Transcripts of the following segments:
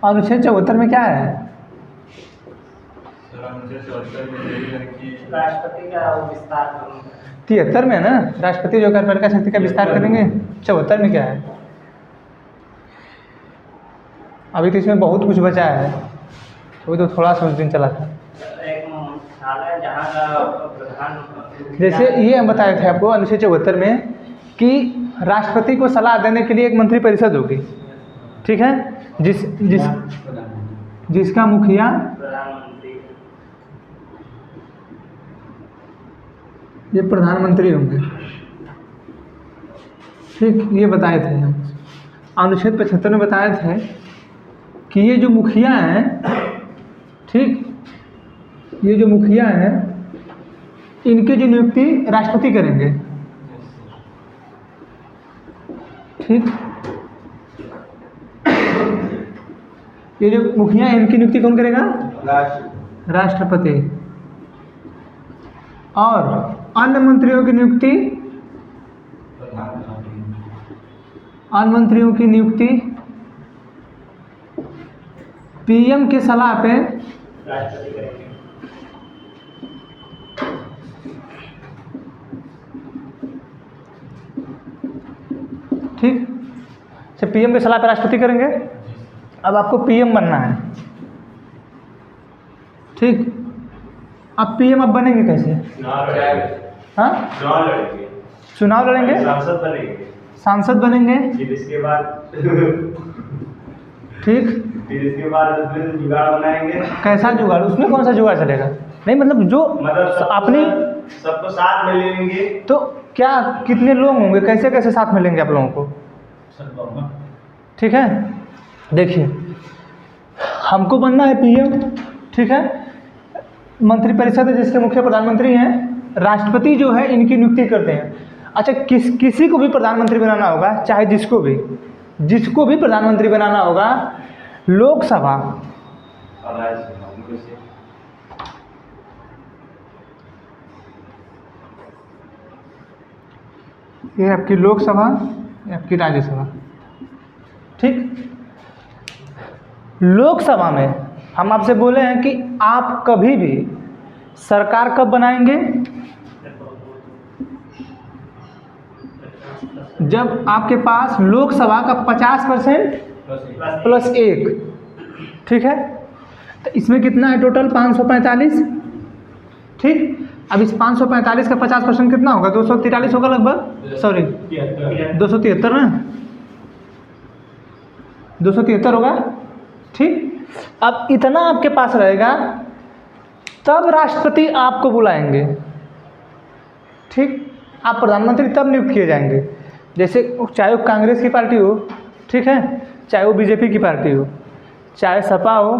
अनुच्छेद 74 में क्या है? राष्ट्रपति का विस्तार करूँगा। 73 में है ना, राष्ट्रपति जो कार्यपालिका शक्ति का विस्तार करेंगे। 74 में क्या है? अभी तो इसमें बहुत कुछ बचा है, अभी तो थोड़ा सा उस दिन चला था। एक मंत्रालय जहाँ का प्रधान, जैसे ये हम बताए थे आपको अनुच्छेद 74 में कि राष्ट्रपति को सलाह देने के लिए एक मंत्रिपरिषद होगी, ठीक है, जिसका मुखिया प्रधानमंत्री, ये प्रधानमंत्री होंगे, ठीक, ये बताए थे हम। अनुच्छेद 75 में बताए थे कि ये जो मुखिया हैं, ठीक, ये जो मुखिया हैं इनकी जो नियुक्ति राष्ट्रपति करेंगे, ठीक, ये जो मुखिया है इनकी नियुक्ति कौन करेगा? राष्ट्रपति। और अन्य मंत्रियों की नियुक्ति, अन्य मंत्रियों की नियुक्ति पीएम की सलाह पे राष्ट्रपति करेंगे। ठीक, अच्छा, पीएम की सलाह पे राष्ट्रपति करेंगे। अब आपको पीएम बनना है, ठीक, अब पीएम अब बनेंगे कैसे? हाँ, चुनाव लड़ेंगे, सांसद बनेंगे, सांसद बनेंगे, फिर इसके बाद ठीक, फिर इसके बाद उसमें जुगाड़ बनाएंगे। कैसा जुगाड़? उसमें कौन सा जुगाड़ चलेगा? नहीं मतलब जो अपनी सबको साथ में लेंगे। तो क्या कितने लोग होंगे, कैसे कैसे साथ में लेंगे आप लोगों को? ठीक है, देखिए हमको बनना है पीएम, ठीक है, मंत्रिपरिषद है जिसके मुख्य प्रधानमंत्री हैं, राष्ट्रपति जो है इनकी नियुक्ति करते हैं। अच्छा, किसी को भी प्रधानमंत्री बनाना होगा, चाहे जिसको भी प्रधानमंत्री बनाना होगा, लोकसभा ये आपकी लोकसभा, ये आपकी राज्यसभा, ठीक। लोकसभा में हम आपसे बोले हैं कि आप कभी भी सरकार कब बनाएंगे? जब आपके पास लोकसभा का 50% +1, ठीक है। तो इसमें कितना है टोटल? 545, ठीक। अब इस 545 का 50% कितना होगा? 243 होगा लगभग, सॉरी 273 ना, 273 होगा, ठीक। अब इतना आपके पास रहेगा तब राष्ट्रपति आपको बुलाएंगे, ठीक। आप प्रधानमंत्री तब नियुक्त किए जाएंगे, जैसे चाहे वो कांग्रेस की पार्टी हो, ठीक है, चाहे वो बीजेपी की पार्टी हो, चाहे सपा हो,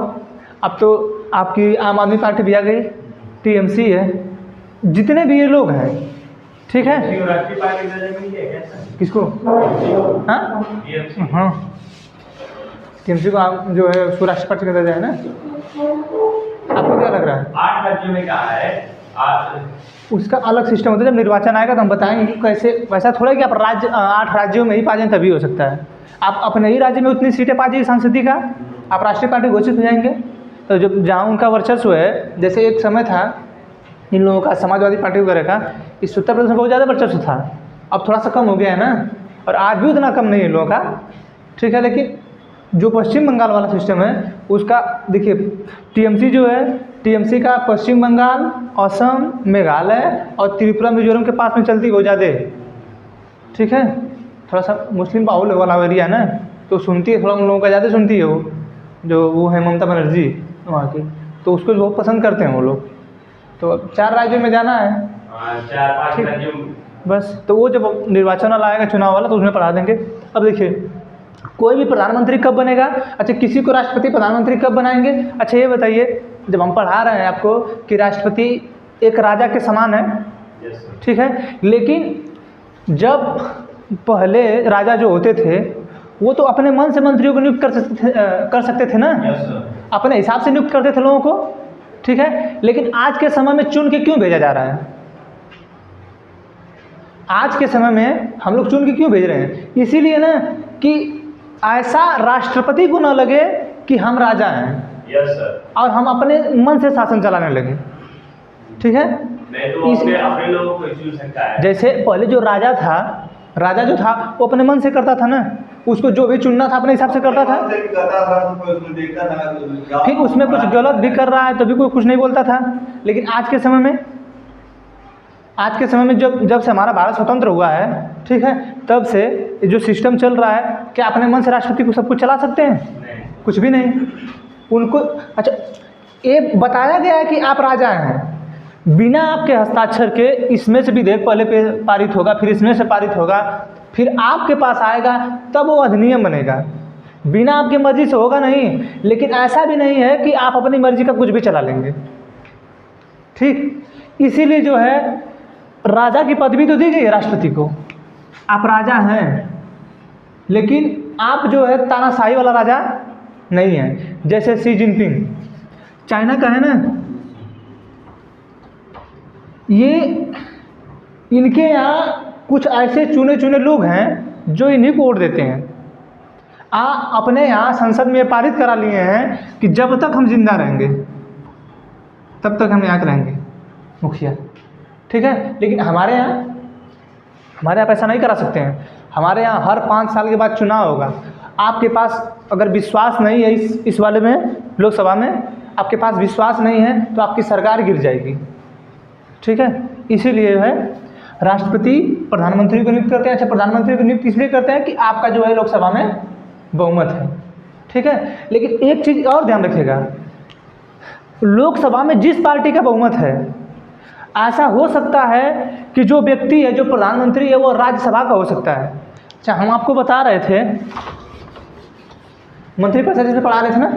अब तो आपकी आम आदमी पार्टी भी आ गई, टीएमसी है, जितने भी ये लोग हैं, ठीक है। राष्ट्रीय पार्टी का जमीन है कैसा? किसको? हाँ हाँ, टीएमसी को आप जो है उसको राष्ट्रीय पार्टी का दर्जा है ना। आपको क्या लग रहा है? 8 राज्यों में कहा है, उसका अलग सिस्टम होता है, जब निर्वाचन आएगा तो हम बताएंगे कि कैसे। वैसा थोड़ा कि आप 8 राज्यों में ही पा जाएं तभी हो सकता है। आप अपने ही राज्य में उतनी सीटें पा जाइए संसदीय का, आप राष्ट्रीय पार्टी घोषित हो जाएंगे। तो जब जहाँ उनका वर्चस्व है, जैसे एक समय था इन लोगों का, समाजवादी पार्टी वगैरह का, इस उत्तर प्रदेश में बहुत ज़्यादा वर्चस्व था, अब थोड़ा सा कम हो गया है ना, और आज भी उतना कम नहीं है इन लोगों का, ठीक है। लेकिन जो पश्चिम बंगाल वाला सिस्टम है उसका देखिए, टीएमसी जो है, टीएमसी का पश्चिम बंगाल, असम, मेघालय और त्रिपुरा मिजोरम के पास में चलती बहुत ज़्यादा है, ठीक है। थोड़ा सा मुस्लिम बाहुल वाला एरिया है ना, तो सुनती है, थोड़ा उन लोगों का ज़्यादा सुनती है वो है ममता बनर्जी वहाँ की, तो उसको बहुत पसंद करते हैं वो लोग। तो 4 राज्यों में जाना है, 4-5 राज्यों बस। तो वो जब निर्वाचन वाला आएगा, चुनाव वाला, तो उसमें पढ़ा देंगे। अब देखिए, कोई भी प्रधानमंत्री कब बनेगा? अच्छा, किसी को राष्ट्रपति प्रधानमंत्री कब बनाएंगे? अच्छा ये बताइए, जब हम पढ़ा रहे हैं आपको कि राष्ट्रपति एक राजा के समान है, ठीक है, लेकिन जब पहले राजा जो होते थे वो तो अपने मन से मंत्रियों को नियुक्त कर सकते थे ना, यस सर। अपने हिसाब से नियुक्त करते थे लोगों को, ठीक है। लेकिन आज के समय में चुन के क्यों भेजा जा रहा है? आज के समय में हम लोग चुन के क्यों भेज रहे हैं? इसीलिए ना कि ऐसा राष्ट्रपति को ना लगे कि हम राजा हैं, यस सर। और हम अपने मन से शासन चलाने लगे, ठीक है। नहीं तो अपने लोगों को चुन सकता है। जैसे पहले जो राजा जो था वो अपने मन से करता था ना, उसको जो भी चुनना था अपने हिसाब से करता था। फिर उसमें कुछ गलत भी कर रहा है तभी कोई कुछ नहीं बोलता था। लेकिन आज के समय में जब से हमारा भारत स्वतंत्र हुआ है, ठीक है, तब से जो सिस्टम चल रहा है, क्या अपने मन से राष्ट्रपति को सब कुछ चला सकते हैं? नहीं। कुछ भी नहीं। उनको अच्छा ये बताया गया है कि आप राजा हैं, बिना आपके हस्ताक्षर के इसमें से विधेयक पहले पारित होगा, फिर इसमें से पारित होगा, फिर आपके पास आएगा, तब वो अधिनियम बनेगा। बिना आपकी मर्जी से होगा नहीं। लेकिन ऐसा भी नहीं है कि आप अपनी मर्जी का कुछ भी चला लेंगे, ठीक। इसीलिए जो है राजा की पदवी तो दी गई है राष्ट्रपति को, आप राजा हैं, लेकिन आप जो है तानाशाही वाला राजा नहीं है। जैसे शी जिनपिंग चाइना का है ना, ये इनके यहाँ कुछ ऐसे चुने चुने लोग हैं जो इन्हीं को वोट देते हैं। अपने यहाँ संसद में पारित करा लिए हैं कि जब तक हम जिंदा रहेंगे तब तक हम यहाँ के रहेंगे मुखिया, ठीक है। लेकिन हमारे यहाँ ऐसा नहीं करा सकते हैं। हमारे यहाँ हर 5 साल के बाद चुनाव होगा। आपके पास अगर विश्वास नहीं है इस वाले में, लोकसभा में आपके पास विश्वास नहीं है तो आपकी सरकार गिर जाएगी, ठीक है। इसीलिए है राष्ट्रपति प्रधानमंत्री को नियुक्त करते हैं। अच्छा, प्रधानमंत्री को नियुक्त इसलिए करते हैं कि आपका जो है लोकसभा में बहुमत है, ठीक है। लेकिन एक चीज़ और ध्यान रखिएगा, लोकसभा में जिस पार्टी का बहुमत है, ऐसा हो सकता है कि जो व्यक्ति है, जो प्रधानमंत्री है, वो राज्यसभा का हो सकता है। अच्छा, हम आपको बता रहे थे मंत्रिपरिषद से पढ़ा रहे थे ना,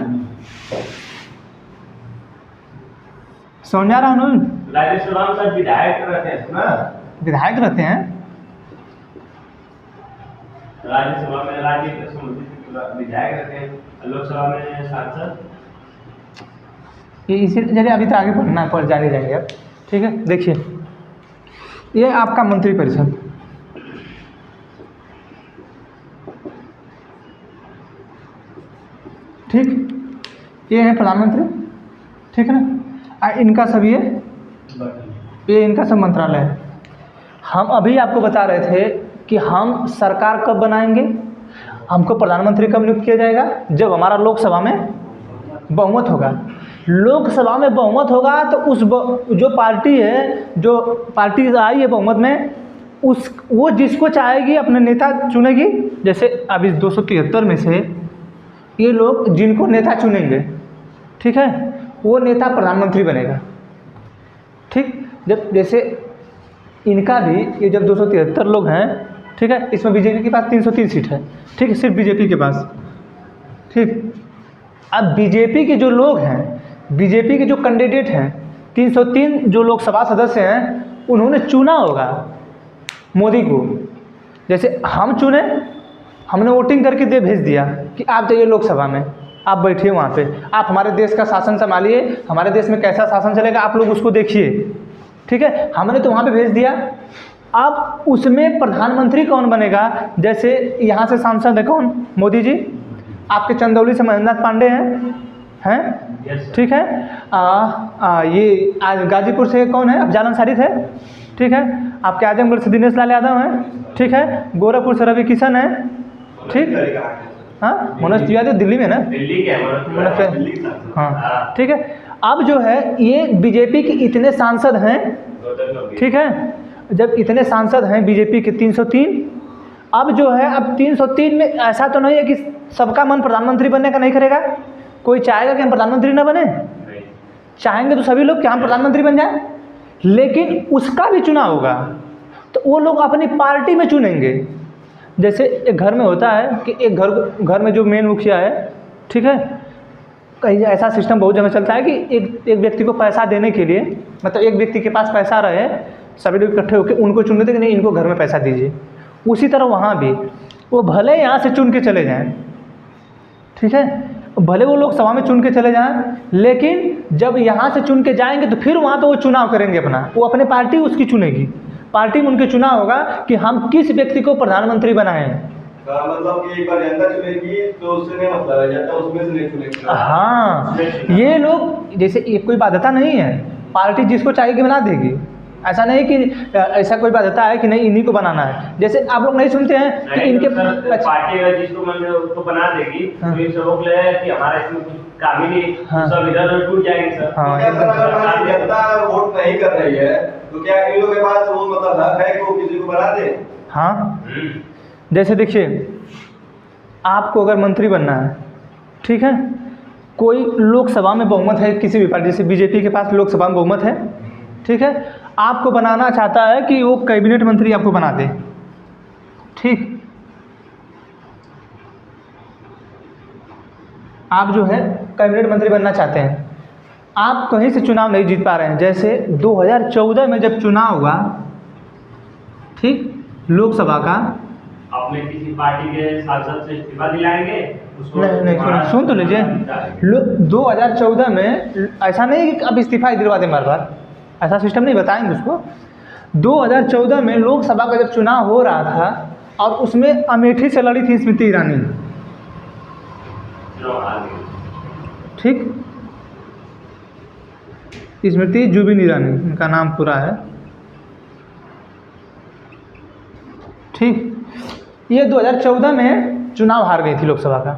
समझ आ रहा है ना? राज्यसभा में सब विधायक रहते हैं ना, विधायक रहते हैं राज्यसभा में, राज्य के संबंधित विधायक रहते हैं, लोकसभा में सांसद। ये इसी चलिए अभी तो आगे बढ़ना पर जाने जाएंगे अब, ठीक है। देखिए ये आपका मंत्रिपरिषद, ठीक, ये है प्रधानमंत्री, ठीक है ना। इनका सब ये इनका सब मंत्रालय है। हम अभी आपको बता रहे थे कि हम सरकार कब बनाएंगे, हमको प्रधानमंत्री कब नियुक्त किया जाएगा, जब हमारा लोकसभा में बहुमत होगा। लोकसभा में बहुमत होगा तो जो पार्टी है, जो पार्टी आई है बहुमत में, वो जिसको चाहेगी अपने नेता चुनेगी। जैसे अब इस 273 में से ये लोग जिनको नेता चुनेंगे, ठीक है, वो नेता प्रधानमंत्री बनेगा, ठीक। जब जैसे इनका भी ये जब 273 लोग हैं, ठीक है, इसमें बीजेपी के पास 303 सीट है, ठीक है, सिर्फ बीजेपी के पास, ठीक। अब बीजेपी के जो लोग हैं, बीजेपी के जो कैंडिडेट हैं, 303 जो लोकसभा सदस्य हैं, उन्होंने चुना होगा मोदी को। जैसे हम चुने, हमने वोटिंग करके भेज दिया कि आप जाइए लोकसभा में, आप बैठिए वहाँ पे, आप हमारे देश का शासन संभालिए, हमारे देश में कैसा शासन चलेगा आप लोग उसको देखिए, ठीक है। हमने तो वहाँ पे भेज दिया। अब उसमें प्रधानमंत्री कौन बनेगा? जैसे यहाँ से सांसद है कौन? मोदी जी। आपके चंदौली से महेंद्रनाथ पांडे हैं, ठीक है। ये गाजीपुर से कौन है? अफजाल अंसारी थे, ठीक है। आपके आजमगढ़ से दिनेश लाल यादव हैं, ठीक है। गोरखपुर से रवि किशन है, ठीक। हाँ, मनोज यादव दिल्ली में ना, दिल्ली के हाँ, ठीक है। अब जो है ये बीजेपी के इतने सांसद हैं, ठीक है। जब इतने सांसद हैं बीजेपी के 303, अब जो है अब 303 में ऐसा तो नहीं है कि सबका मन प्रधानमंत्री बनने का नहीं करेगा। कोई चाहेगा कि हम प्रधानमंत्री ना बने? चाहेंगे तो सभी लोग कि हम प्रधानमंत्री बन जाए, लेकिन उसका भी चुनाव होगा तो वो लोग अपनी पार्टी में चुनेंगे। जैसे एक घर में होता है कि एक घर में जो मेन मुखिया है, ठीक है, कहीं ऐसा सिस्टम बहुत जगह चलता है कि एक व्यक्ति को पैसा देने के लिए, मतलब एक व्यक्ति के पास पैसा रहे, सभी लोग इकट्ठे होकर उनको चुन लेते कि नहीं इनको घर में पैसा दीजिए। उसी तरह वहाँ भी वो भले यहाँ से चुन के चले जाएं, ठीक है, भले वो लोग सभा में चुन के चले जाएं, लेकिन जब यहाँ से चुन के जाएंगे तो फिर वहाँ तो वो चुनाव करेंगे अपना, वो अपने पार्टी उसकी चुनेगी, पार्टी में उनके चुनाव होगा कि हम किस व्यक्ति को प्रधानमंत्री बनाएं। मतलब कि एक बार जनता चुनेगी तो उससे नहीं मतलब है, जनता उसमें से नहीं चुनेगी। हाँ, ये लोग जैसे ये कोई बाध्यता नहीं है, पार्टी जिसको चाहिए बना देगी, ऐसा नहीं कि ऐसा कोई बाध्यता है कि नहीं इन्हीं को बनाना है। जैसे आप लोग नहीं सुनते हैं कि इनके पार्टी अगर जिसको मन उसको बना देगी तो ये सब लोग ले कि हमारा इसमें कुछ काम ही नहीं, सब इधर टूट जाएंगे सर। हाँ, क्या सर, अगर जनता वोट नहीं कर रही है तो क्या इन लोगों के पास वो मतलब हक है कि वो किसी को बना दे? हाँ, जैसे देखिए, आपको अगर मंत्री बनना है, ठीक है, कोई लोकसभा में बहुमत है किसी भी पार्टी, जैसे बीजेपी के पास लोकसभा में बहुमत है, ठीक है, आपको बनाना चाहता है कि वो कैबिनेट मंत्री आपको बना दे, ठीक, आप जो है कैबिनेट मंत्री बनना चाहते हैं, आप कहीं से चुनाव नहीं जीत पा रहे हैं। जैसे 2014 में जब चुनाव हुआ, ठीक, लोकसभा का, अपने किसी पार्टी के सांसद से इस्तीफा दिलाएंगे उसको, नहीं सुन तो लीजिए, 2014 में ऐसा नहीं कि अब इस्तीफा ही दिलवा दें बार बार, ऐसा सिस्टम नहीं, बताएंगे उसको। 2014 में लोकसभा का जब चुनाव हो रहा था और उसमें अमेठी से लड़ी थी स्मृति ईरानी, ठीक, स्मृति जुबिन ईरानी उनका नाम पूरा है, ठीक, ये 2014 में चुनाव हार गई थी लोकसभा का,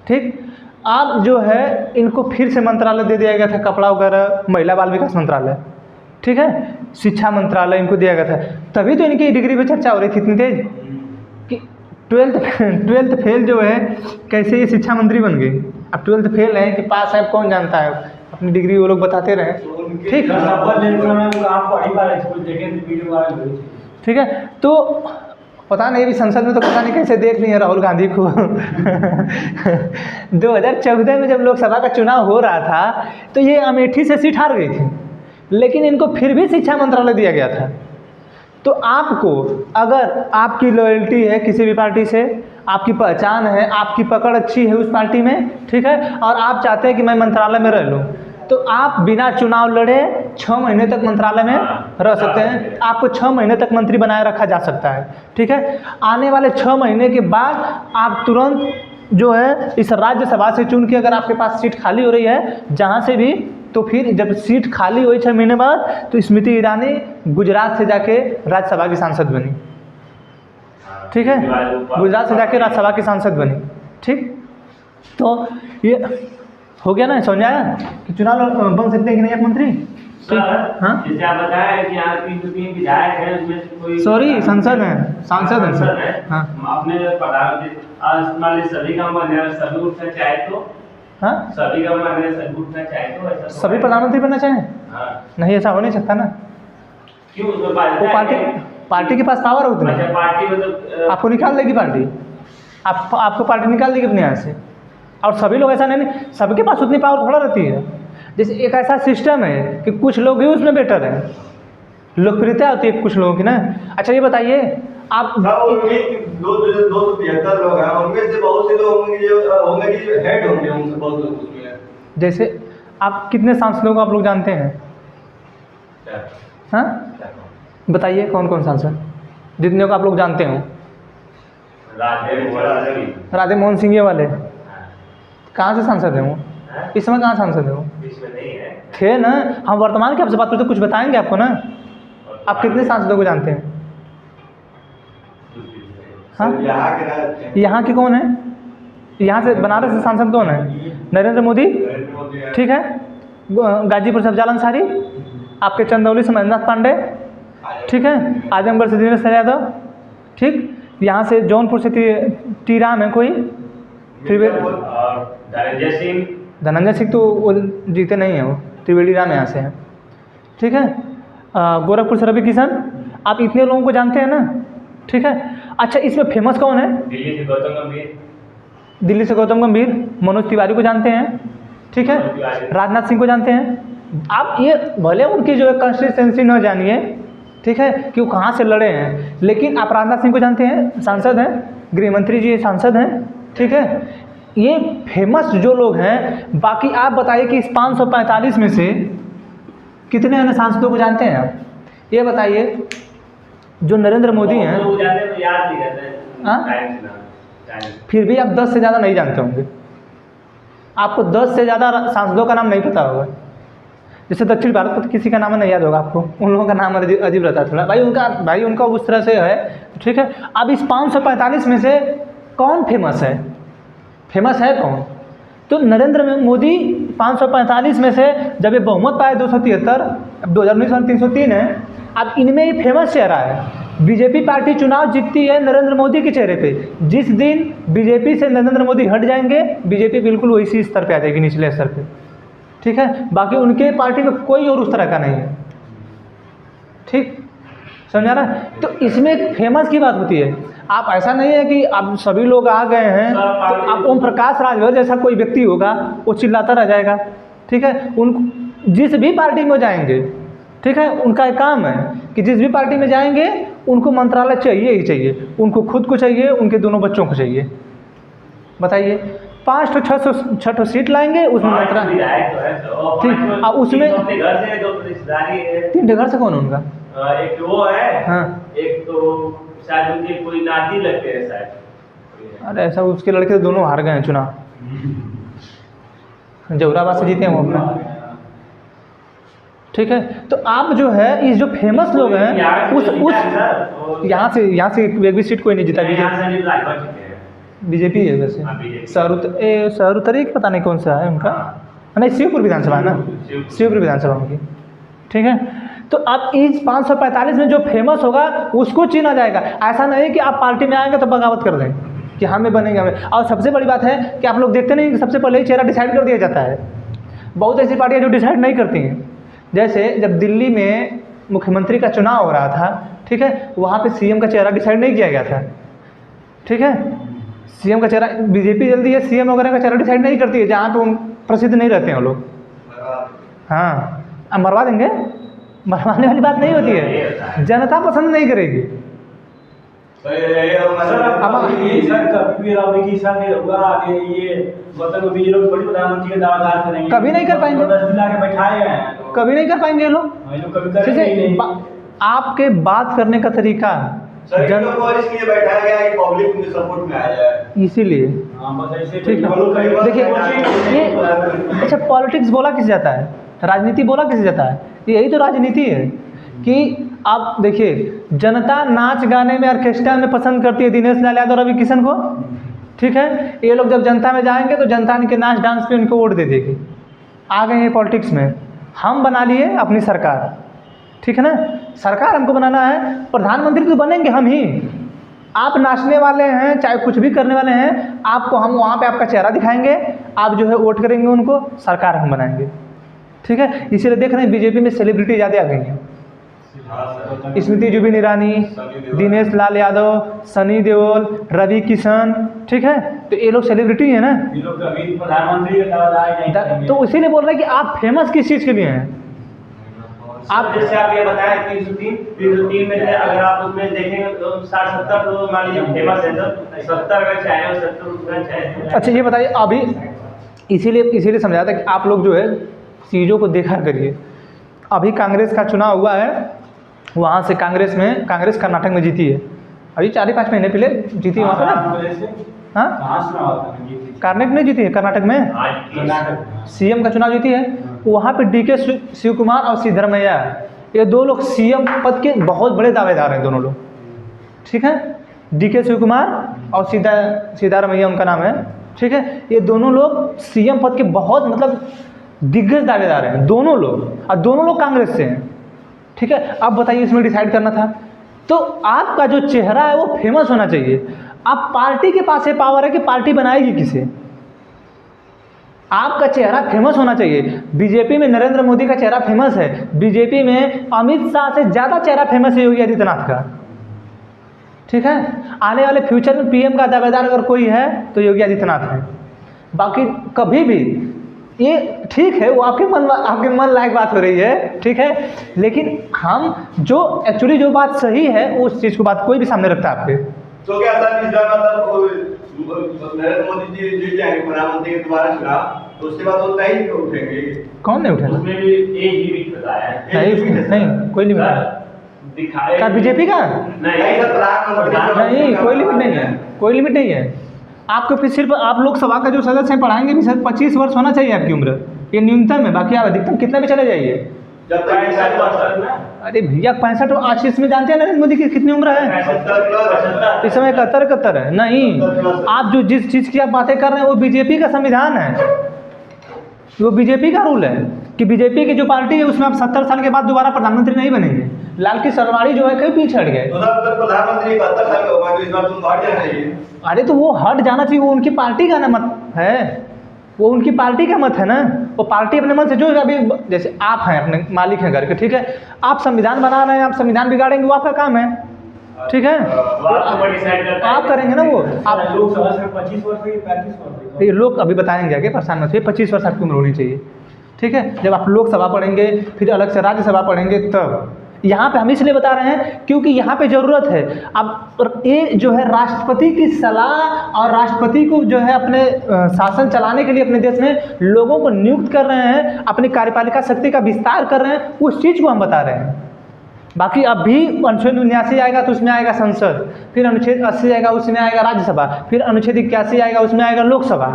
ठीक। अब जो है इनको फिर से मंत्रालय दे दिया गया था, कपड़ा वगैरह, महिला बाल विकास मंत्रालय, ठीक है, शिक्षा मंत्रालय इनको दिया गया था। तभी तो इनकी डिग्री पे चर्चा हो रही थी इतनी तेज कि 12th फेल जो है कैसे ये शिक्षा मंत्री बन गए। अब 12th फेल है कि पास है कौन जानता है, अपनी डिग्री वो लोग बताते रहे, ठीक, ठीक है। तो पता नहीं अभी संसद में तो पता नहीं कैसे देख लिए राहुल गांधी को 2014 में जब लोकसभा का चुनाव हो रहा था तो ये अमेठी से सीट हार गई थी, लेकिन इनको फिर भी शिक्षा मंत्रालय दिया गया था। तो आपको अगर आपकी लॉयल्टी है किसी भी पार्टी से, आपकी पहचान है, आपकी पकड़ अच्छी है उस पार्टी में, ठीक है, और आप चाहते हैं कि मैं मंत्रालय में रह लूँ, तो आप बिना चुनाव लड़े 6 महीने तक मंत्रालय में रह सकते हैं। आपको 6 महीने तक मंत्री बनाए रखा जा सकता है, ठीक है। आने वाले 6 महीने के बाद आप तुरंत जो है इस राज्यसभा से चुन के, अगर आपके पास सीट खाली हो रही है जहाँ से भी, तो फिर जब सीट खाली हुई 6 महीने बाद, तो स्मृति ईरानी गुजरात से जाके राज्यसभा की सांसद बनी, ठीक है, गुजरात से जाके राज्यसभा की सांसद बनी, ठीक। तो ये हो गया ना, समझ आया कि चुनाव बन सकते हैं कि नहीं आप मंत्री। हाँ, जैसे आप बताया कि यहाँ 3 विधायक हैं, उसमें से कोई सांसद हैं सर, हाँ, अपने प्रधानमंत्री सभी का मन सभी उठना चाहे तो, हाँ, सभी का मन सभी उठना चाहे तो ऐसा सभी प्रधानमंत्री बनना चाहें, हाँ, नहीं, ऐसा हो नहीं सकता ना। क्यों? उसमें वो पार्टी के पास पावर है उतना, पार्टी मतलब आपको निकाल देगी पार्टी, आपको पार्टी निकाल देगी अपने यहाँ से। और सभी लोग ऐसा नहीं, सबके पास उतनी पावर थोड़ा रहती है। जैसे एक ऐसा सिस्टम है कि कुछ लोग ही उसमें बेटर हैं, लोकप्रियता होती है कुछ लोगों की ना। अच्छा ये बताइए आप 275 लोग हैं, उनमें से बहुत से लोग होंगे जो होंगे कि हेड होंगे, उनसे बहुत लोग उसमें। जैसे आप कितने सांसदों को आप लोग जानते हैं? हाँ बताइए कौन कौन सांसद जितने को आप लोग जानते हो? राधे मोहन सिंह ये वाले कहाँ से सांसद हैं वो? इस समय कहाँ सांसद है वो? थे ना, हम वर्तमान के आपसे बात करते कुछ बताएंगे आपको ना। आप कितने सांसदों को जानते हैं? हाँ यहाँ के कौन है? यहाँ से बनारस से सांसद कौन है? नरेंद्र मोदी, ठीक है। गाजीपुर से अफजाल अंसारी, आपके चंदौली से महेंद्र नाथ पांडे, ठीक है। आजमगढ़ से दिनेश यादव, ठीक। यहाँ से जौनपुर से टी राम है कोई, धनंजय सिंह तो वो जीते नहीं हैं, वो त्रिवेणी राम यहाँ से हैं, ठीक है। गोरखपुर से रवि किशन, आप इतने लोगों को जानते हैं ना, ठीक है। अच्छा इसमें फेमस कौन है? दिल्ली से गौतम गंभीर, मनोज तिवारी को जानते हैं, ठीक है। राजनाथ सिंह को जानते हैं। आप ये भले उनकी जो है कंसिस्टेंसी न जानिए, ठीक है, कि वो कहाँ से लड़े हैं। लेकिन आप राजनाथ सिंह को जानते हैं, सांसद हैं, गृह मंत्री जी सांसद हैं, ठीक है। ये फेमस जो लोग हैं, बाकी आप बताइए कि इस 545 में से कितने अन्य सांसदों को जानते हैं आप? ये बताइए। जो नरेंद्र मोदी हैं, याद नहीं रहता, फिर भी आप 10 से ज़्यादा नहीं जानते होंगे। आपको 10 से ज़्यादा सांसदों का नाम नहीं पता होगा। जैसे दक्षिण भारत का तो किसी का नाम नहीं याद होगा आपको, उन लोगों का नाम अजीब रहता है थोड़ा। भाई उनका उस तरह से है, ठीक है। अब इस 545 में से कौन फेमस है? फेमस है कौन? तो नरेंद्र मोदी 545 में से जब ये बहुमत पाए 273, अब 2019 वाले 303 है। अब इनमें ये फेमस चेहरा है। बीजेपी पार्टी चुनाव जीतती है नरेंद्र मोदी के चेहरे पे। जिस दिन बीजेपी से नरेंद्र मोदी हट जाएंगे, बीजेपी बिल्कुल वैसी स्तर पे आ जाएगी, निचले स्तर पे, ठीक है। बाकी उनके पार्टी में कोई और उस तरह का नहीं है, ठीक, समझा ना। तो इसमें एक फेमस की बात होती है। आप ऐसा नहीं है कि अब सभी लोग आ गए हैं तो आप ओम प्रकाश राजभर जैसा कोई व्यक्ति होगा वो चिल्लाता रह जाएगा, ठीक है। उन जिस भी पार्टी में जाएंगे, ठीक है, उनका एक काम है कि जिस भी पार्टी में जाएंगे उनको मंत्रालय चाहिए ही चाहिए। उनको खुद को चाहिए, उनके दोनों बच्चों को चाहिए। बताइए, 5 तो 6 सीट लाएंगे उसमें मंत्रालय, ठीक। अब उसमें 3 घर से कौन है उनका? एक वो है, हाँ, एक तो शायद उनके कोई नाती लगते हैं शायद। अरे ऐसा, उसके लड़के तो दोनों हार गए हैं चुनाव, जौराबाद से जीते हैं वो अपना, ठीक है। तो आप जो है इस जो फेमस लोग हैं उस यहाँ से एक भी सीट कोई नहीं जीता। बीजेपी है वैसे। सहरुतरी पता नहीं कौन सा है उनका, नहीं, शिवपुर विधानसभा है ना, शिवपुर विधानसभा उनकी, ठीक है। तो अब इस 545 में जो फेमस होगा उसको चुना जाएगा। ऐसा नहीं कि आप पार्टी में आएंगे तो बगावत कर दें कि हमें बनेंगे हमें। और सबसे बड़ी बात है कि आप लोग देखते नहीं कि सबसे पहले ही चेहरा डिसाइड कर दिया जाता है। बहुत ऐसी पार्टियाँ जो डिसाइड नहीं करती हैं। जैसे जब दिल्ली में मुख्यमंत्री का चुनाव हो रहा था, ठीक है, वहाँ पे सीएम का चेहरा डिसाइड नहीं किया गया था, ठीक है। सीएम का चेहरा, बीजेपी जल्दी है सीएम वगैरह का चेहरा डिसाइड नहीं करती है जहाँ पे उन प्रसिद्ध नहीं रहते हैं वो लोग। हाँ, अब मरवा देंगे, मरवाने वाली बात नहीं होती है, जनता पसंद नहीं करेगी। कभी नहीं कर पाएंगे, कभी नहीं कर पाएंगे लोग। आपके बात करने का तरीका इसलिए बैठाया गया है कि पब्लिक उनके सपोर्ट में आ जाए, इसीलिए, ठीक है। देखिए ये, अच्छा, पॉलिटिक्स बोला किस जाता है, राजनीति बोला किस जाता है, यही तो राजनीति है। कि आप देखिए, जनता नाच गाने में, ऑर्केस्ट्रा में पसंद करती है दिनेश लाल यादव, रवि किशन को, ठीक है। ये लोग जब जनता में जाएंगे तो जनता इनके नाच डांस पे उनको वोट दे देगी। आ गए हैं पॉलिटिक्स में, हम बना लिए अपनी सरकार, ठीक है ना। सरकार हमको बनाना है, प्रधानमंत्री तो बनेंगे हम ही। आप नाचने वाले हैं, चाहे कुछ भी करने वाले हैं, आपको हम वहाँ पे आपका चेहरा दिखाएंगे, आप जो है वोट करेंगे उनको, सरकार हम बनाएंगे, ठीक है। इसीलिए देख रहे हैं बीजेपी में सेलिब्रिटी ज़्यादा आ गई हैं। स्मृति जुबिन ईरानी, दिनेश लाल यादव, सनी देओल, रवि किशन, ठीक है। तो ये लोग सेलिब्रिटी हैं ना, ये लोग कभी प्रधानमंत्री। तो इसीलिए बोल रहे हैं कि आप फेमस किस चीज़ के लिए हैं। आप जैसे आप ये बताया 303 में से अगर आप उसमें देखेंगे तो 60-70 लोग मान लीजिए फेमस है, तो 70 का चाहे और 70 का चाहे। अच्छा ये बताइए, अभी इसीलिए समझा था कि आप लोग जो है चीज़ों को देखा करिए। अभी कांग्रेस का चुनाव हुआ है, वहाँ से कांग्रेस कर्नाटक में जीती है, अभी 4-5 महीने पहले जीती वहाँ पर ना। हाँ, कर्नाटक नहीं जीती है, कर्नाटक में सीएम का चुनाव जीती है। वहाँ पे डीके शिव कुमार और सिद्धरमैया, ये दो लोग सीएम पद के बहुत बड़े दावेदार हैं दोनों लोग, ठीक है। डीके शिव कुमार और सिद्धरमैया उनका नाम है, ठीक है। ये दोनों लोग सीएम पद के बहुत मतलब दिग्गज दावेदार हैं दोनों लोग, और दोनों लोग कांग्रेस से हैं, ठीक है। अब बताइए इसमें डिसाइड करना था तो आपका जो चेहरा है वो फेमस होना चाहिए। अब पार्टी के पास ये पावर है कि पार्टी बनाएगी किसे, आपका चेहरा फेमस होना चाहिए। बीजेपी में नरेंद्र मोदी का चेहरा फेमस है, बीजेपी में अमित शाह से ज़्यादा चेहरा फेमस है योगी आदित्यनाथ का, ठीक है। आने वाले फ्यूचर में पीएम का दावेदार अगर कोई है तो योगी आदित्यनाथ है। बाकी कभी भी ये ठीक है, वो आपके मन लायक बात हो रही है, ठीक है, लेकिन हम जो एक्चुअली जो बात सही है उस चीज़ को बात कोई भी सामने रखता है आपके। तो क्या सर इस बार मतलब नरेंद्र मोदी जी जीत जाएंगे प्रधानमंत्री के दोबारा चुनाव, तो उसके बाद वो नहीं उठेंगे? कौन नहीं उठेगा? उसमें भी एक लिमिट बताया है। नहीं कोई लिमिट दिखाए का बीजेपी का नहीं सर, प्रधानमंत्री नहीं, कोई लिमिट नहीं है, कोई लिमिट नहीं है। आपको फिर सिर्फ आप लोकसभा का जो सदस्य हैं पढ़ाएंगे भी सर 25 वर्ष होना चाहिए आपकी उम्र, ये न्यूनतम है, बाकी आप अधिकतम कितना भी चले जाइए। जब तक अरे भैया 65 आशीष में जानते हैं नरेंद्र मोदी की कितनी उम्र है? 75 इस समय 71 है। नहीं, आप जो जिस चीज़ की आप बातें कर रहे हैं वो बीजेपी का संविधान है, वो बीजेपी का रूल है कि बीजेपी की जो पार्टी है उसमें आप 70 साल के बाद दोबारा प्रधानमंत्री नहीं बनेंगे। लाल की सरवाड़ी जो है कहीं पीछे हट गए। तो सर प्रधानमंत्री 71 साल का होगा, तो इस बार तुम हट जाना चाहिए। अरे तो वो हट जाना चाहिए, वो उनकी पार्टी का ना मत है, वो उनकी पार्टी का मत है ना, वो पार्टी अपने मन से जो अभी जैसे आप हैं अपने मालिक हैं घर के, ठीक है, आप संविधान बना रहे हैं, आप संविधान बिगाड़ेंगे, वो आपका काम है, ठीक है, आप करेंगे ना वो। आप लोकसभा से 25 वर्ष या 35 वर्ष? ये लोग अभी बताएंगे आगे, परेशान मत होइए, 25 वर्ष आपकी उम्र होनी चाहिए, ठीक है। जब आप लोकसभा पढ़ेंगे फिर अलग से राज्यसभा पढ़ेंगे तब। यहाँ पे हम इसलिए बता रहे हैं क्योंकि यहाँ पे ज़रूरत है। अब ये जो है राष्ट्रपति की सलाह और राष्ट्रपति को जो है अपने शासन चलाने के लिए अपने देश में लोगों को नियुक्त कर रहे हैं, अपनी कार्यपालिका शक्ति का विस्तार कर रहे हैं, उस चीज़ को हम बता रहे हैं। बाकी अब भी अनुच्छेद 79 आएगा तो उसमें आएगा संसद, फिर अनुच्छेद 80 आएगा उसमें आएगा राज्यसभा, फिर अनुच्छेद 81 आएगा उसमें आएगा लोकसभा।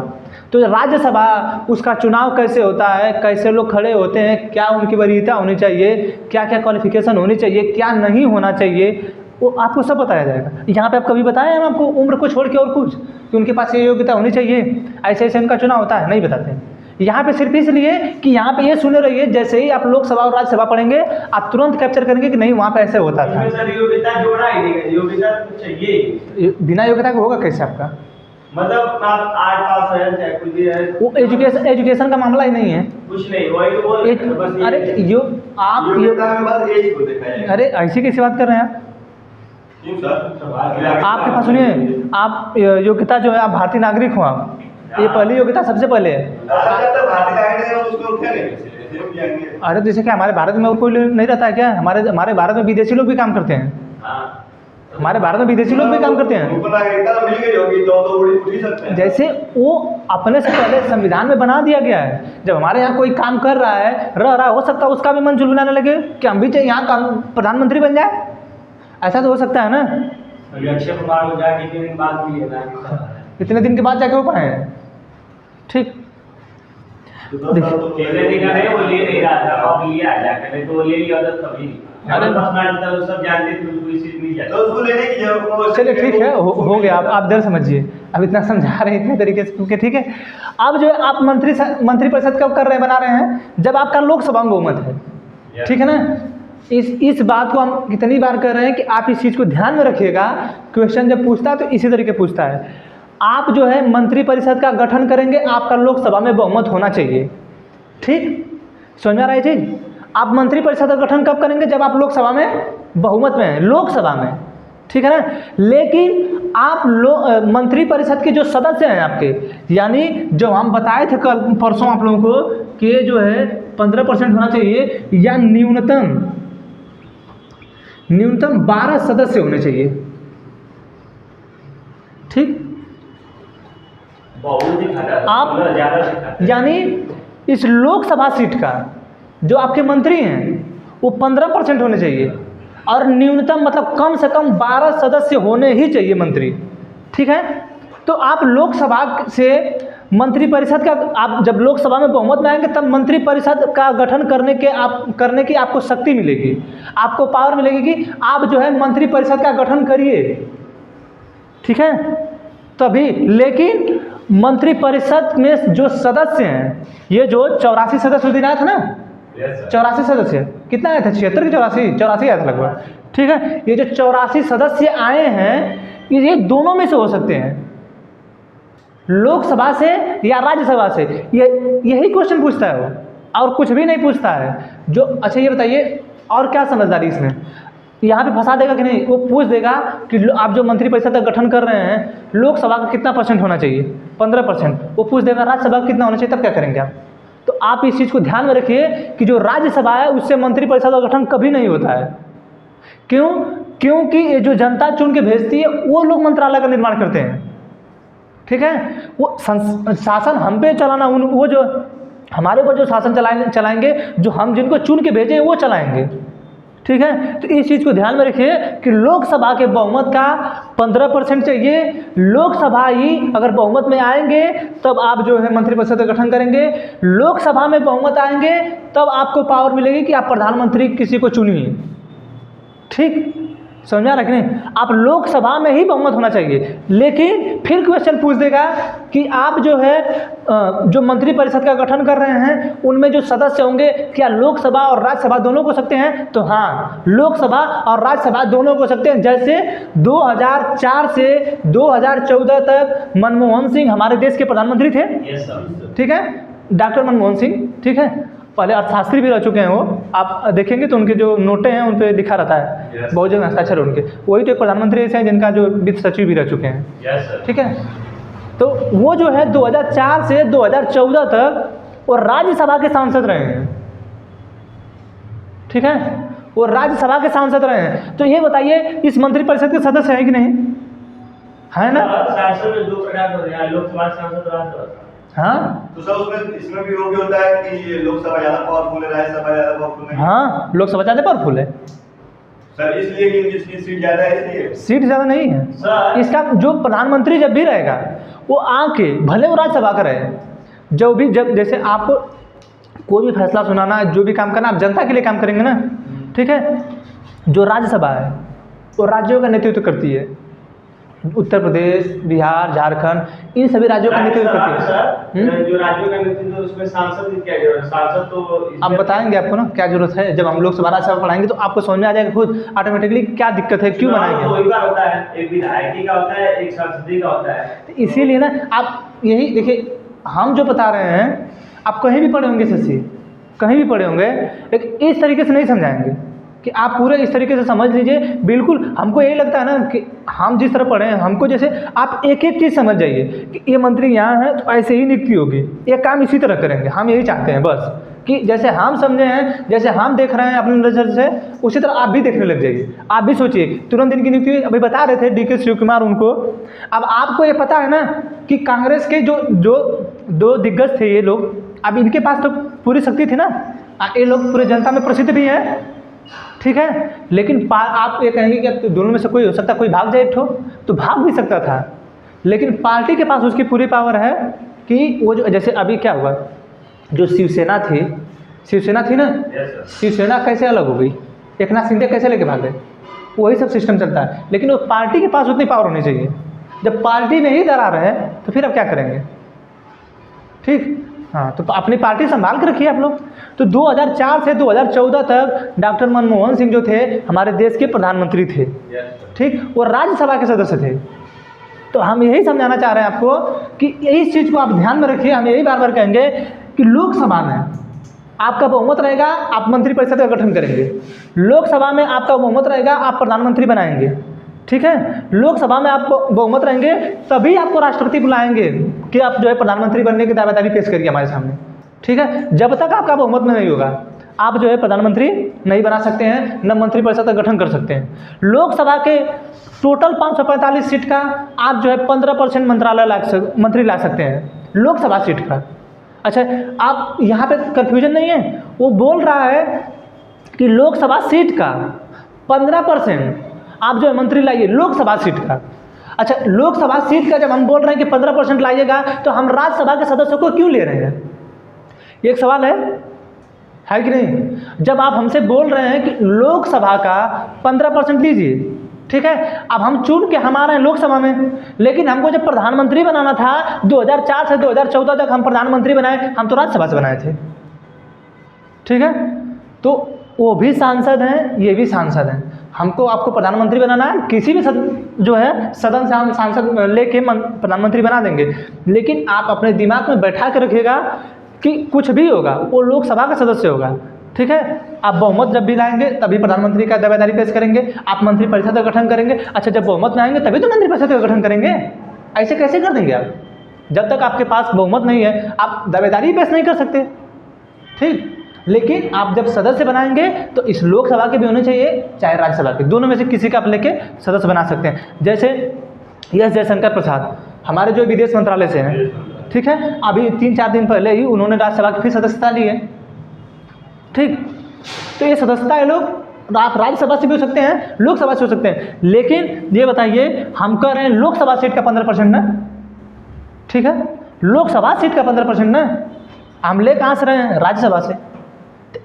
तो राज्यसभा उसका चुनाव कैसे होता है, कैसे लोग खड़े होते हैं, क्या उनकी वरीयता होनी चाहिए, क्या क्या क्वालिफिकेशन होनी चाहिए, क्या नहीं होना चाहिए, वो आपको सब बताया जाएगा। यहाँ पे आप कभी बताएं हम आपको उम्र को छोड़ के और कुछ कि उनके पास ये योग्यता होनी चाहिए, ऐसे ऐसे उनका चुनाव होता है, नहीं बताते हैं। यहाँ पे सिर्फ इसलिए कि यहाँ पे ये सुने रहिए, जैसे ही आप लोकसभा और राज्यसभा पढ़ेंगे आप तुरंत कैप्चर करेंगे कि नहीं वहाँ पे ऐसे होता था। योग्यता जोड़ा ही नहीं, योग्यता चाहिए, बिना योग्यता के होगा कैसे आपका? मतलब आप 8 पास है चाहे कुछ भी है, वो एजुकेशन का मामला ही नहीं है, कुछ नहीं, वही तो बोल रहे हैं, बस ये- अरे आप योग्यता में बस एज को देखा जाएगा। अरे ऐसी कैसी बात कर रहे हैं आप? क्यों सर? आपके पास सुनिए, आप योग्यता जो है आप भारतीय नागरिक हो, आप ये पहली योग्यता सबसे पहले है। अच्छा, जब तक भारतीय नागरिक है उसको उठेंगे कैसे? रुक जाएंगे। अरे जैसे क्या हमारे भारत में और कोई नहीं रहता है क्या? हमारे भारत में विदेशी लोग भी काम करते हैं, हाँ। हमारे भारत में विदेशी लोग भी काम करते हैं। उनको नागरिकता तो मिल गई होगी, तो उठ ही सकते हैं। जैसे वो अपने से पहले संविधान में बना दिया गया है, जब हमारे यहाँ कोई काम कर रहा है रह रहा, हो सकता है उसका भी मन चुलबुलाने लगे कि हम भी चाहिए यहाँ काम प्रधानमंत्री बन जाए, ऐसा तो हो सकता है ना। अभी अक्षय कुमार को जाके कितने दिन बाद मिले ना, इतने दिन के बाद जाके हो पाए हैं, ठीक। केंद्र निगम है वो ले नहीं रहा था, अब लिया जाकर, नहीं तो वो ले लिया होता कभी नहीं। अरे तो सब जानते थे उसको इसी मिल तो जाता। उसको लेने की जरूरत। चलिए ठीक है, हो गया, आप डर समझिए, अब इतना समझा रहे हैं इतने तरीके से, क्योंकि ठीक है। अब जो है आप मंत्री परिषद कब कर रहे हैं, बना रहे हैं जब आपका लोकसभा में बहुमत है, ठीक है ना। इस बात को हम कितनी बार कर रहे हैं कि आप इस चीज़ को ध्यान में रखिएगा। क्वेश्चन जब पूछता है तो इसी तरीके पूछता है। आप जो है मंत्री परिषद का गठन करेंगे, आपका लोकसभा में बहुमत होना चाहिए, ठीक, समझ में आ रहा है चीज़। आप मंत्री परिषद का गठन कब करेंगे? जब आप लोकसभा में बहुमत में हैं, लोकसभा में, ठीक है ना। लेकिन आप मंत्री परिषद के जो सदस्य हैं आपके, यानी जो हम बताए थे कल परसों आप लोगों को कि ये जो है 15% होना चाहिए, या न्यूनतम 12 सदस्य होने चाहिए, ठीक। बहुत दिखाता आप ज्यादा दिखाता। यानी इस लोकसभा सीट का जो आपके मंत्री हैं वो 15% होने चाहिए, और न्यूनतम मतलब कम से कम 12 सदस्य होने ही चाहिए मंत्री, ठीक है। तो आप लोकसभा से मंत्री परिषद का, आप जब लोकसभा में बहुमत में आएंगे तब मंत्री परिषद का गठन करने की आपको शक्ति मिलेगी, आपको पावर मिलेगी कि आप जो है मंत्री परिषद का गठन करिए, ठीक है। तभी, लेकिन मंत्री परिषद में जो सदस्य हैं, ये जो 84 सदस्य दिन आया था ना, 84 सदस्य कितना आया था? 76 कि 84 आया था लगभग, ठीक है। ये जो 84 सदस्य आए हैं ये दोनों में से हो सकते हैं, लोकसभा से या राज्यसभा से। यही क्वेश्चन पूछता है वो, और कुछ भी नहीं पूछता है। जो अच्छा ये बताइए और क्या समझदारी इसमें, यहाँ पे फंसा देगा कि नहीं? वो पूछ देगा कि आप जो मंत्री परिषद का गठन कर रहे हैं, लोकसभा का कितना % होना चाहिए? 15%। वो पूछ देगा राज्यसभा का कितना होना चाहिए, तब क्या करेंगे आप? तो आप इस चीज़ को ध्यान में रखिए कि जो राज्यसभा है उससे मंत्रिपरिषद का गठन कभी नहीं होता है। क्यों? क्योंकि ये जो जनता चुन के भेजती है वो लोग मंत्रालय का निर्माण करते हैं। ठीक है, वो शासन हम पे चलाना, वो जो हमारे ऊपर जो शासन चलाएंगे, जो हम जिनको चुन के भेजे वो चलाएंगे। ठीक है, तो इस चीज़ को ध्यान में रखिए कि लोकसभा के बहुमत का 15% चाहिए। लोकसभा ही अगर बहुमत में आएंगे तब आप जो है मंत्रिपरिषद का गठन करेंगे। लोकसभा में बहुमत आएंगे तब आपको पावर मिलेगी कि आप प्रधानमंत्री किसी को चुनिए। ठीक, समझा रहे कि नहीं? आप लोकसभा में ही बहुमत होना चाहिए। लेकिन फिर क्वेश्चन पूछ देगा कि आप जो है जो मंत्रिपरिषद का गठन कर रहे हैं उनमें जो सदस्य होंगे क्या लोकसभा और राज्यसभा दोनों को सकते हैं? तो हाँ, लोकसभा और राज्यसभा दोनों को सकते हैं। जैसे 2004 से 2014 तक मनमोहन सिंह हमारे देश के प्रधानमंत्री थे। ठीक है, डॉक्टर मनमोहन सिंह। ठीक है, पहले अर्थशास्त्री भी रह चुके हैं वो। आप देखेंगे तो उनके जो नोटें हैं उन पे लिखा रहता है, बहुत जगह हस्ताक्षर उनके। वही तो एक प्रधानमंत्री ऐसे हैं जिनका जो वित्त सचिव भी रह चुके हैं। ठीक है, तो वो जो है 2004 से 2014 तक वो राज्यसभा के सांसद रहे हैं। ठीक है, वो राज्यसभा के सांसद रहे हैं। तो ये बताइए इस मंत्रिपरिषद के सदस्य हैं कि नहीं? है ना? सांसद में 2 प्रकार होते हैं, लोकसभा सांसद और राज्यसभा। हाँ, तो सर उसमें इसमें भी वो भी होता है कि ये लोकसभा ज्यादा पावरफुल है, राज्यसभा ज्यादा पावरफुल है। हाँ, लोकसभा ज़्यादा पावरफुल है सर, इसलिए कि जिसकी सीट ज्यादा है इसलिए सीट ज़्यादा नहीं है। सर, इसका जो प्रधानमंत्री जब भी रहेगा वो आके भले वो राज्यसभा का रहे, जब जैसे आपको कोई भी फैसला सुनाना, जो भी काम करना, आप जनता के लिए काम करेंगे ना। ठीक है, जो राज्यसभा है वो राज्यों का नेतृत्व करती है। उत्तर प्रदेश, बिहार, झारखंड, इन सभी राज्यों का नेतृत्व करती है। सर, जो राज्यों का नेतृत्व उसमें सांसद की क्या जरूरत है? सांसद तो अब बताएंगे आपको ना क्या जरूरत है। जब हम लोकसभा राज्यसभा पढ़ाएंगे तो आपको समझ में आ जाएगा खुद ऑटोमेटिकली क्या दिक्कत है, क्यों बनाएंगे। तो एक बार होता है, एक विधायकी का होता है, एक सांसदीय का होता है। इसीलिए ना आप यही देखिए, हम जो बता रहे हैं आप कहीं भी पढ़े होंगे शशि, कहीं भी पढ़े होंगे, लेकिन इस तरीके से नहीं समझाएंगे कि आप पूरे इस तरीके से समझ लीजिए। बिल्कुल हमको यही लगता है ना कि हम जिस तरह पढ़े हैं, हमको जैसे आप एक एक चीज़ समझ जाइए कि ये मंत्री यहाँ है तो ऐसे ही नियुक्ति होगी, ये काम इसी तरह करेंगे। हम यही चाहते हैं बस कि जैसे हम समझे हैं, जैसे हम देख रहे हैं अपनी नज़र से, उसी तरह आप भी देखने लग जाइए। आप भी सोचिए, तुरंत इनकी नियुक्ति अभी बता रहे थे DK शिव कुमार उनको। अब आपको ये पता है ना कि कांग्रेस के जो 2 दिग्गज थे ये लोग, अब इनके पास तो पूरी शक्ति थी ना, ये लोग पूरे जनता में प्रसिद्ध भी हैं। ठीक है, लेकिन आप ये कहेंगे कि अब दोनों में से कोई हो सकता, कोई भाग जाए एक ठो, तो भाग भी सकता था। लेकिन पार्टी के पास उसकी पूरी पावर है कि वो जो जैसे अभी क्या हुआ, जो शिवसेना थी ना, शिवसेना कैसे अलग हो गई, एकनाथ शिंदे कैसे लेके भाग गए, वही सब सिस्टम चलता है। लेकिन वो पार्टी के पास उतनी पावर होनी चाहिए। जब पार्टी में ही दरार है तो फिर अब क्या करेंगे? ठीक, हाँ, तो अपनी पार्टी संभाल के रखिए आप लोग। तो 2004 से 2014 तक डॉक्टर मनमोहन सिंह जो थे हमारे देश के प्रधानमंत्री थे। ठीक, वो राज्यसभा के सदस्य थे। तो हम यही समझाना चाह रहे हैं आपको कि इस चीज़ को आप ध्यान में रखिए। हम यही बार बार कहेंगे कि लोकसभा में आपका बहुमत रहेगा, आप मंत्रिपरिषद का गठन करेंगे। लोकसभा में आपका बहुमत रहेगा, आप प्रधानमंत्री बनाएंगे। ठीक है, लोकसभा में आप बहुमत रहेंगे तभी आपको राष्ट्रपति बुलाएंगे कि आप जो है प्रधानमंत्री बनने की दावेदारी पेश करिए हमारे सामने। ठीक है, जब तक आपका बहुमत में नहीं होगा आप जो है प्रधानमंत्री नहीं बना सकते हैं, न मंत्रिपरिषद का गठन कर सकते हैं। लोकसभा के टोटल 545 सीट का आप जो है 15% मंत्री ला सकते हैं लोकसभा सीट का। अच्छा, आप यहाँ पे कन्फ्यूजन नहीं है, वो बोल रहा है कि लोकसभा सीट का 15% आप जो है मंत्री लाइए लोकसभा सीट का। अच्छा, लोकसभा सीट का जब हम बोल रहे हैं कि 15% लाइएगा तो हम राज्यसभा के सदस्यों को क्यों ले रहे हैं? ये एक सवाल है कि नहीं? जब आप हमसे बोल रहे हैं कि लोकसभा का 15% लीजिए, ठीक है, अब हम चुन के हम आ रहे हैं लोकसभा में, लेकिन हमको जब प्रधानमंत्री बनाना था 2004 से 2014 तक हम प्रधानमंत्री बनाए, हम तो राज्यसभा से बनाए थे। ठीक है, तो वो भी सांसद हैं, ये भी सांसद हैं। हमको आपको प्रधानमंत्री बनाना है, किसी भी जो है सदन से हम सांसद लेके प्रधानमंत्री बना देंगे। लेकिन आप अपने दिमाग में बैठा के रखिएगा कि कुछ भी होगा वो लोकसभा का सदस्य होगा। ठीक है, आप बहुमत जब भी लाएंगे तभी प्रधानमंत्री का दावेदारी पेश करेंगे, आप मंत्रिपरिषद का गठन करेंगे। अच्छा, जब बहुमत में आएंगे तभी तो मंत्रिपरिषद का गठन करेंगे। ऐसे कैसे कर देंगे आप? जब तक आपके पास बहुमत नहीं है आप दावेदारी पेश नहीं कर सकते। ठीक। लेकिन आप जब सदस्य बनाएंगे तो इस लोकसभा के भी होने चाहिए, चाहे राज्यसभा के, दोनों में से किसी का आप लेके सदस्य बना सकते हैं। जैसे एस जयशंकर प्रसाद हमारे जो विदेश मंत्रालय से हैं, ठीक है, अभी 3-4 दिन पहले ही उन्होंने राज्यसभा की फिर सदस्यता ली है, ठीक। तो ये सदस्यता है लोग, आप राज्यसभा से भी हो सकते हैं, लोकसभा से हो सकते हैं। लेकिन ये बताइए, हम कह रहे हैं लोकसभा सीट का 15% ना, ठीक है, लोकसभा सीट का 15% ना, हम ले कहाँ से रहे हैं? राज्यसभा से।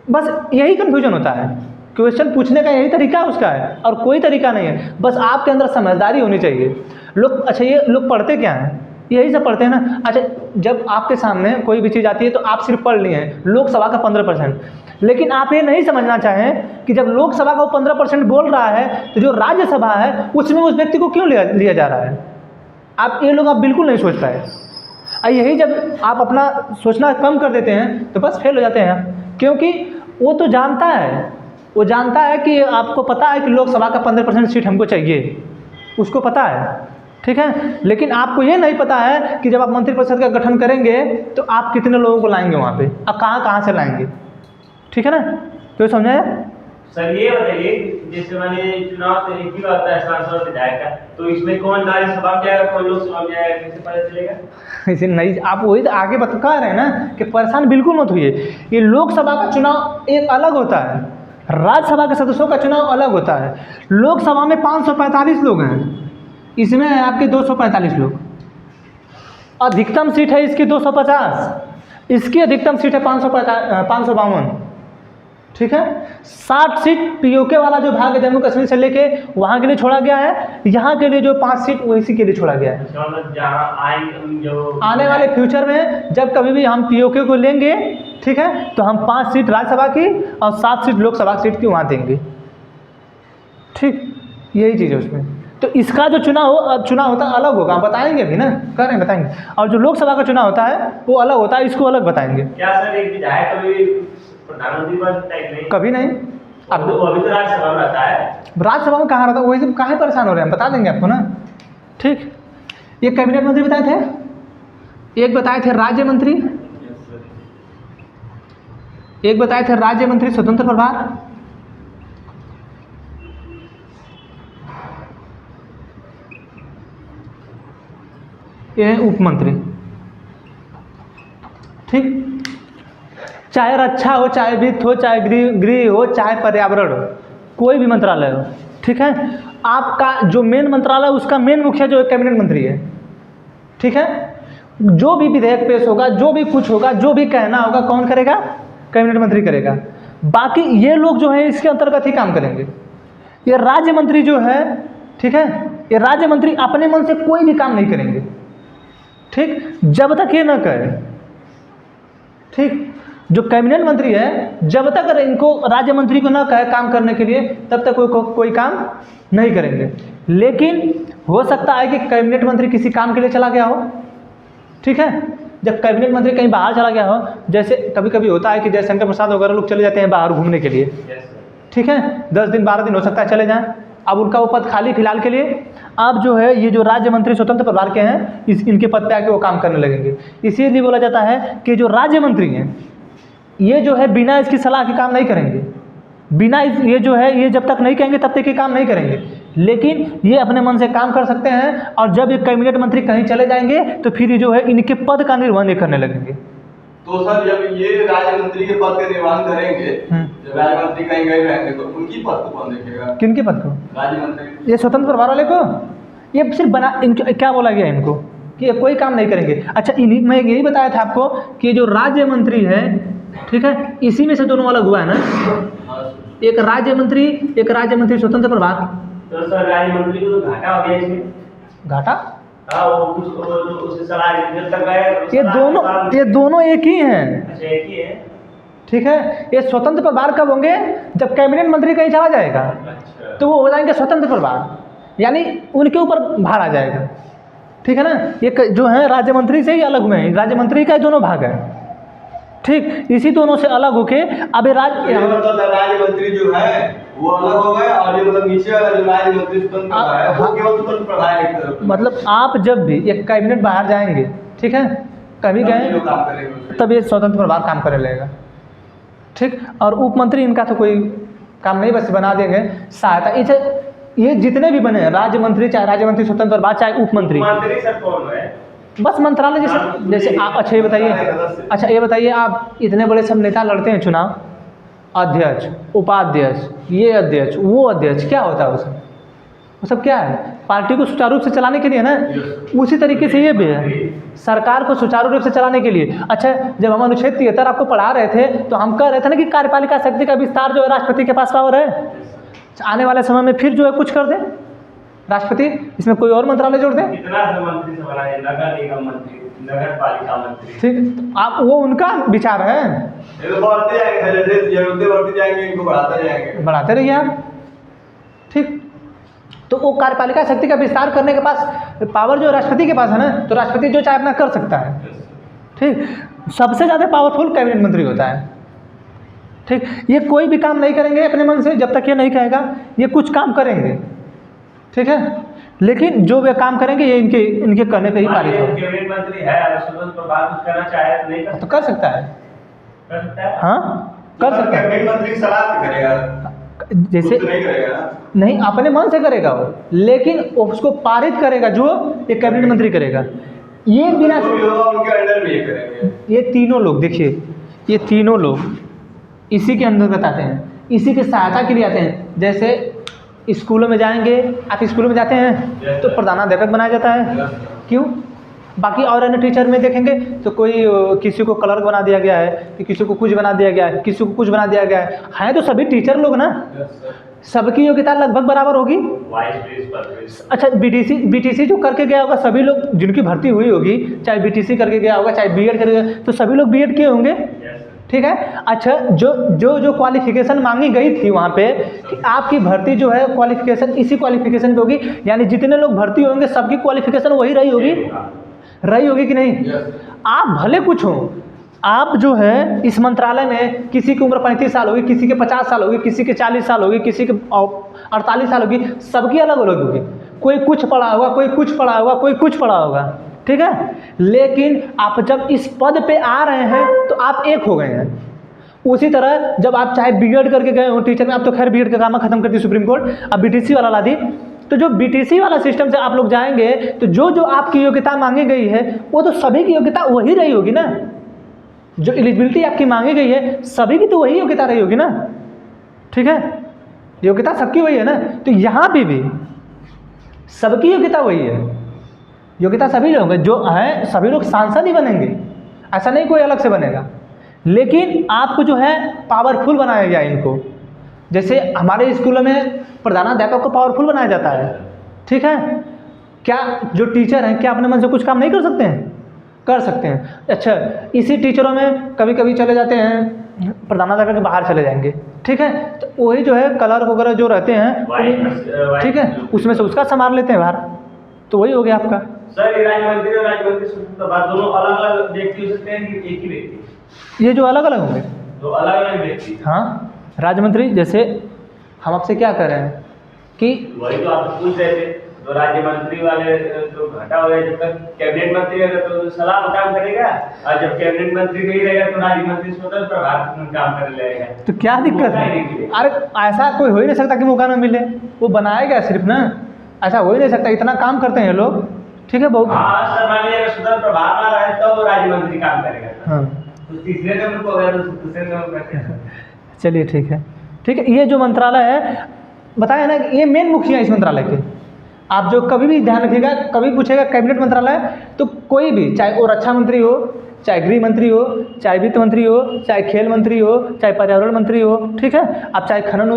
बस यही कन्फ्यूजन होता है, क्वेश्चन पूछने का यही तरीका उसका है, और कोई तरीका नहीं है। बस आपके अंदर समझदारी होनी चाहिए। लोग, अच्छा ये लोग पढ़ते क्या हैं? यही सब पढ़ते हैं ना। अच्छा, जब आपके सामने कोई भी चीज़ आती है तो आप सिर्फ पढ़ लिए हैं लोकसभा का 15%, लेकिन आप ये नहीं समझना चाहें कि जब लोकसभा का वो 15% बोल रहा है तो जो राज्यसभा है उसमें उस व्यक्ति को क्यों लिया जा रहा है। आप ये लोग आप बिल्कुल नहीं सोच पाए। यही जब आप अपना सोचना कम कर देते हैं तो बस फेल हो जाते हैं आप, क्योंकि वो तो जानता है, वो जानता है कि आपको पता है कि लोकसभा का 15% सीट हमको चाहिए, उसको पता है, ठीक है। लेकिन आपको ये नहीं पता है कि जब आप मंत्रिपरिषद का गठन करेंगे तो आप कितने लोगों को लाएंगे वहाँ पे, आप कहाँ से लाएंगे, ठीक है ना। तो समझाया सर। ये बताइए, जैसे मैंने चुनाव तो एक ही बार होता है सांसद और विधायक का, तो इसमें कौन राज्यसभा में जाएगा, कौन लोकसभा में जाएगा, कैसे पता चलेगा? ऐसे नहीं, आप वही तो आगे बता रहे हैं ना कि परेशान बिल्कुल मत होइए। ये लोकसभा का चुनाव एक अलग होता है, राज्यसभा के सदस्यों का चुनाव अलग होता है। लोकसभा में 545 लोग हैं, इसमें है आपके 245 लोग। अधिकतम सीट है इसकी 250, इसकी अधिकतम सीट है 552, ठीक है। 60 सीट पीओके वाला जो भाग है जम्मू कश्मीर से लेके वहाँ के लिए छोड़ा गया है, यहाँ के लिए जो 5 सीट वो इसी के लिए छोड़ा गया है। आने वाले फ्यूचर में जब कभी भी हम पीओके को लेंगे, ठीक है, तो हम 5 सीट राज्यसभा की और 7 सीट लोकसभा सीट की वहाँ देंगे, ठीक। यही चीज़ है उसमें। तो इसका जो चुनाव होता है अलग होगा, बताएंगे अभी ना, कह रहे हैं बताएंगे। और जो लोकसभा का चुनाव होता है वो अलग होता है, इसको अलग बताएंगे। क्या सर एक विधायक कभी प्रधानमंत्री बनता है? नहीं, कभी नहीं। अब तो अभी तो राज्यसभा में रहता है। राज्यसभा में कहाँ रहता है? वही सब कहाँ परेशान हो रहे हैं, बता देंगे आपको ना, ठीक। ये कैबिनेट मंत्री बताए थे, एक बताए थे राज्य मंत्री, एक बताए थे राज्य मंत्री स्वतंत्र प्रभार, ये है उप मंत्री, ठीक। चाहे रक्षा हो, चाहे वित्त हो, चाहे गृह हो, चाहे पर्यावरण हो, कोई भी मंत्रालय हो, ठीक है। आपका जो मेन मंत्रालय उसका मेन मुखिया जो कैबिनेट मंत्री है, ठीक है। जो भी विधेयक पेश होगा, जो भी कुछ होगा, जो भी कहना होगा, कौन करेगा? कैबिनेट मंत्री करेगा। बाकी ये लोग जो है इसके अंतर्गत ही काम करेंगे। ये राज्य मंत्री जो है, ठीक है, ये राज्य मंत्री अपने मन से कोई भी काम नहीं करेंगे, ठीक, जब तक ये ना कहे, ठीक। जो कैबिनेट मंत्री है जब तक इनको राज्य मंत्री को ना कहे काम करने के लिए तब तक कोई काम नहीं करेंगे। लेकिन हो सकता है कि कैबिनेट मंत्री किसी काम के लिए चला गया हो, ठीक है। जब कैबिनेट मंत्री कहीं बाहर चला गया हो, जैसे कभी कभी होता है कि जयशंकर प्रसाद वगैरह लोग चले जाते हैं बाहर घूमने के लिए, ठीक है, 10 दिन 12 दिन हो सकता है चले जाएं। अब उनका वो पद खाली फिलहाल के लिए, अब जो है ये जो राज्य मंत्री स्वतंत्र प्रभार के हैं इनके पद पे आके वो काम करने लगेंगे। इसीलिए बोला जाता है कि जो राज्य मंत्री हैं ये जो है बिना इसकी सलाह के काम नहीं करेंगे, बिना ये जो है ये जब तक नहीं कहेंगे तब तक ये काम नहीं करेंगे। लेकिन ये अपने मन से काम कर सकते हैं, और जब ये कैबिनेट मंत्री कहीं चले जाएंगे तो फिर ये जो है इनके पद का निर्वहन ये करने लगेंगे। तो सर जब ये राज्य मंत्री के पद का निर्वहन करेंगे, जब राज्य मंत्री कहीं गए रहेंगे तो उनकी पद को कौन देखेगा? किनके पद को? राज्य मंत्री। ये स्वतंत्र प्रभार वाले को, ये सिर्फ इनको क्या बोला गया इनको कि ये कोई काम नहीं करेंगे। अच्छा, मैं यही बताया था आपको कि जो राज्य मंत्री है, ठीक है, इसी में से दोनों अलग हुआ है ना, एक राज्य मंत्री स्वतंत्र प्रभार। तो सर राज्य मंत्री को तो घाटा हो गया इसमें। घाटा? हाँ, वो कुछ उससे सलाह जब तक गए ये दोनों एक ही हैं। अच्छा, एक ही है, ठीक है। ये स्वतंत्र प्रभार कब होंगे? जब कैबिनेट मंत्री कहीं चला जाएगा तो वो हो जाएंगे स्वतंत्र प्रभार, यानी उनके ऊपर भार आ जाएगा, ठीक है ना। ये जो है राज्य मंत्री से ही अलग हुए हैं, राज्य मंत्री का दोनों भाग है, ठीक। इसी दोनों से अलग होके अब राज्य मंत्री जो है वो अलग हो गए, और ये मतलब नीचे वाला जो राज्य मंत्री स्वतंत्र है वो केवल स्वतंत्र प्रभार एक तरफ। मतलब आप जब भी एक कैबिनेट बाहर जाएंगे, ठीक है, कभी गए तब ये स्वतंत्र प्रभार काम करने लगेगा, ठीक। और उप मंत्री इनका तो कोई काम नहीं, बस बना देंगे सहायता। ये जितने भी बने हैं राज्य मंत्री, चाहे राज्य मंत्री स्वतंत्र बात, चाहे उप मंत्री, मंत्री सर कौन है? बस मंत्रालय जैसे आप। अच्छा ये बताइए, आप इतने बड़े सब नेता लड़ते हैं चुनाव, अध्यक्ष, उपाध्यक्ष, ये अध्यक्ष, वो अध्यक्ष, क्या होता है उसमें? वो सब क्या है? पार्टी को सुचारू रूप से चलाने के लिए ना। उसी तरीके से ये भी है, सरकार को सुचारू रूप से चलाने के लिए। अच्छा, जब हम अनुच्छेद 73 आपको पढ़ा रहे थे तो हम कह रहे थे ना कि कार्यपालिका शक्ति का विस्तार जो है राष्ट्रपति के पास पावर है। आने वाले समय में फिर जो है कुछ कर दे राष्ट्रपति, इसमें कोई और मंत्रालय जोड़ दे। कितना मंत्री से बना है? नगर निगम मंत्री, नगर पालिका मंत्री। ठीक, तो आप वो उनका विचार है, ये तो बढ़ते जाएंगे, जैसे जरूरतें बढ़ती जाएंगी, इनको बढ़ाते जाएंगे, बढ़ाते रहिए आप। ठीक, तो वो कार्यपालिका शक्ति का विस्तार करने के पास पावर जो राष्ट्रपति के पास है ना, तो राष्ट्रपति जो चाहे अपना कर सकता है। ठीक, सबसे ज़्यादा पावरफुल कैबिनेट मंत्री होता है। ठीक, ये कोई भी काम नहीं करेंगे अपने मन से जब तक ये नहीं कहेगा। ये कुछ काम करेंगे, ठीक है, लेकिन जो वे काम करेंगे ये इनके कहने पे ही पारित होगा। कैबिनेट मंत्री है, अगर स्वतंत्र प्रभार कुछ करना चाहे तो नहीं तो कर सकता है, कर सकता है। हाँ कर सकता है। कैबिनेट मंत्री की सलाह से करेगा, जैसे खुद नहीं करेगा ना। नहीं, अपने मन से करेगा वो, लेकिन उसको पारित करेगा जो एक कैबिनेट मंत्री करेगा। ये बिना जो भी होगा उनके अंडर में ये करेंगे। ये तीनों लोग देखिए, ये तीनों लोग इसी के अंतर्गत आते हैं, इसी की सहायता के लिए आते हैं। जैसे स्कूलों में जाएंगे, आप स्कूलों में जाते हैं तो प्रधानाध्यापक बनाया जाता है, क्यों? बाकी और अन्य टीचर में देखेंगे तो कोई किसी को क्लर्क बना दिया गया है, कि किसी को कुछ बना दिया गया है, किसी को कुछ बना दिया गया है तो सभी टीचर लोग ना, सबकी योग्यता लगभग बराबर होगी। अच्छा, बीटीसी जो करके गया होगा, सभी लोग जिनकी भर्ती हुई होगी, चाहे बीटीसी करके गया होगा, चाहे बीएड करके गया, तो सभी लोग बीएड किए होंगे। ठीक है। अच्छा, जो क्वालिफिकेशन मांगी गई थी वहाँ पे कि आपकी भर्ती जो है क्वालिफिकेशन इसी क्वालिफिकेशन पे होगी, यानी जितने लोग भर्ती होंगे सबकी क्वालिफिकेशन वही रही होगी कि नहीं? आप भले कुछ हो, आप जो है इस मंत्रालय में किसी की उम्र 35 साल होगी, किसी के 50 साल होगी, किसी के 40 साल होगी, किसी के 48 साल होगी, सबकी अलग अलग होगी। कोई कुछ पढ़ा होगा, कोई कुछ पढ़ा होगा, कोई कुछ पढ़ा होगा, ठीक है। लेकिन आप जब इस पद पे आ रहे हैं तो आप एक हो गए हैं। उसी तरह जब आप चाहे बीएड करके गए हो टीचर में, आप तो खैर बीएड का काम खत्म कर दी सुप्रीम कोर्ट, अब बीटीसी वाला ला दी, तो जो बीटीसी वाला सिस्टम से आप लोग जाएंगे तो जो आपकी योग्यता मांगी गई है वो तो सभी की योग्यता वही रही होगी ना। जो एलिजिबिलिटी आपकी मांगी गई है सभी की तो वही योग्यता रही होगी ना, ठीक है, योग्यता सबकी वही है ना। तो यहाँ पे भी सबकी योग्यता वही है, योग्यता सभी लोग जो हैं सभी लोग सांसद ही बनेंगे, ऐसा नहीं कोई अलग से बनेगा। लेकिन आपको जो है पावरफुल बनाया गया इनको, जैसे हमारे स्कूलों में प्रधानाध्यापक को पावरफुल बनाया जाता है, ठीक है। क्या जो टीचर हैं क्या अपने मन से कुछ काम नहीं कर सकते हैं? कर सकते हैं। अच्छा, इसी टीचरों में कभी कभी चले जाते हैं प्रधानाध्यापक के बाहर चले जाएंगे, ठीक है, तो वही जो है क्लर्क वगैरह जो रहते हैं, ठीक है, उसमें से उसका संभाल लेते हैं बाहर, तो वही हो गया आपका। सर, ये राज्य मंत्री और राज्य मंत्री स्वतंत्र बात दोनों अलग अलग व्यक्ति हो सकते हैं कि एक ही व्यक्ति? ये जो अलग अलग होंगे, तो अलग अलग व्यक्ति। हाँ, राज्य मंत्री जैसे हम आपसे क्या कह रहे हैं कि वही तो आप पूछ रहे थे, तो राज्य मंत्री वाले तो घटा हो गया, जब तक कैबिनेट मंत्री रहेगा तो सलाह काम करेगा, और जब कैबिनेट मंत्री नहीं रहेगा तो राज्य मंत्री स्वतंत्र प्रभार काम करने लगेगा। तो क्या दिक्कत है? अरे ऐसा कोई हो ही नहीं सकता कि मौका ना मिले, वो बनाया गया सिर्फ ना, ऐसा हो ही नहीं सकता, इतना काम करते हैं लोग, ठीक है। बहुत हाँ सर, मान लीजिए स्वतंत्र प्रभार ना रहे तो राज्य मंत्री काम करेगा। हाँ, तो तीसरे नंबर को गया तो दूसरे नंबर पे। चलिए ठीक है, ठीक है। ये जो मंत्रालय है बताया ना, ये मेन मुखिया इस मंत्रालय के। आप जो कभी भी ध्यान रखिएगा, कभी पूछेगा कैबिनेट मंत्रालय तो कोई भी, चाहे वो रक्षा मंत्री हो, चाहे गृह मंत्री हो, चाहे वित्त मंत्री हो, चाहे खेल मंत्री हो, चाहे पर्यावरण मंत्री हो, ठीक है, आप चाहे खनन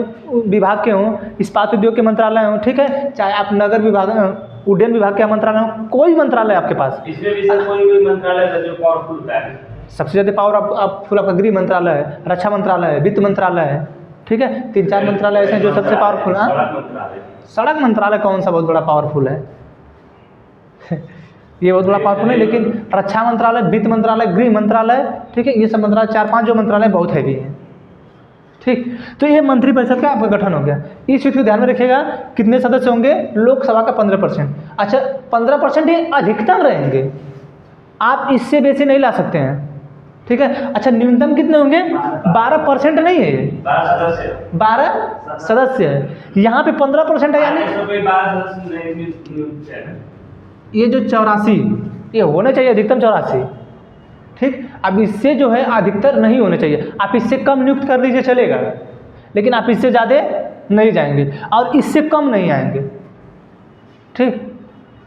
विभाग के हों, इस्पात उद्योग के मंत्रालय हों, ठीक है, चाहे आप नगर विभाग, उड्डयन विभाग के मंत्रालय हो, कोई मंत्रालय आपके पास, इसमें भी सर कोई मंत्रालय है जो पावरफुल है? सबसे ज़्यादा पावर आपका गृह मंत्रालय है, रक्षा मंत्रालय है, वित्त मंत्रालय है, ठीक है, 3-4 मंत्रालय ऐसे हैं जो सबसे पावरफुल है। सड़क मंत्रालय कौन सा बहुत बड़ा पावरफुल है? ये बहुत बड़ा पावरफुल है, लेकिन रक्षा मंत्रालय, वित्त मंत्रालय, गृह मंत्रालय, ठीक है, ये सब मंत्रालय 4-5 जो मंत्रालय बहुत हैवी हैं, ठीक। तो ये मंत्रिपरिषद का आपका गठन हो गया। इस चीज़ को ध्यान में रखिएगा, कितने सदस्य होंगे? लोकसभा का 15%। अच्छा, 15% ये अधिकतम रहेंगे, आप इससे बेसी नहीं ला सकते हैं, ठीक है। अच्छा, न्यूनतम कितने होंगे? 12% नहीं है ये, 12 सदस्य 12 सदस्य है। यहाँ पे 15% है, यानी कोई 12 सदस्य नहीं नियुक्त है ना। ये जो 84 ये होना चाहिए अधिकतम 84, ठीक। अब इससे जो है अधिकतर नहीं होने चाहिए, आप इससे कम नियुक्त कर दीजिए चलेगा, लेकिन आप इससे ज़्यादा नहीं जाएंगे और इससे कम नहीं आएंगे, ठीक।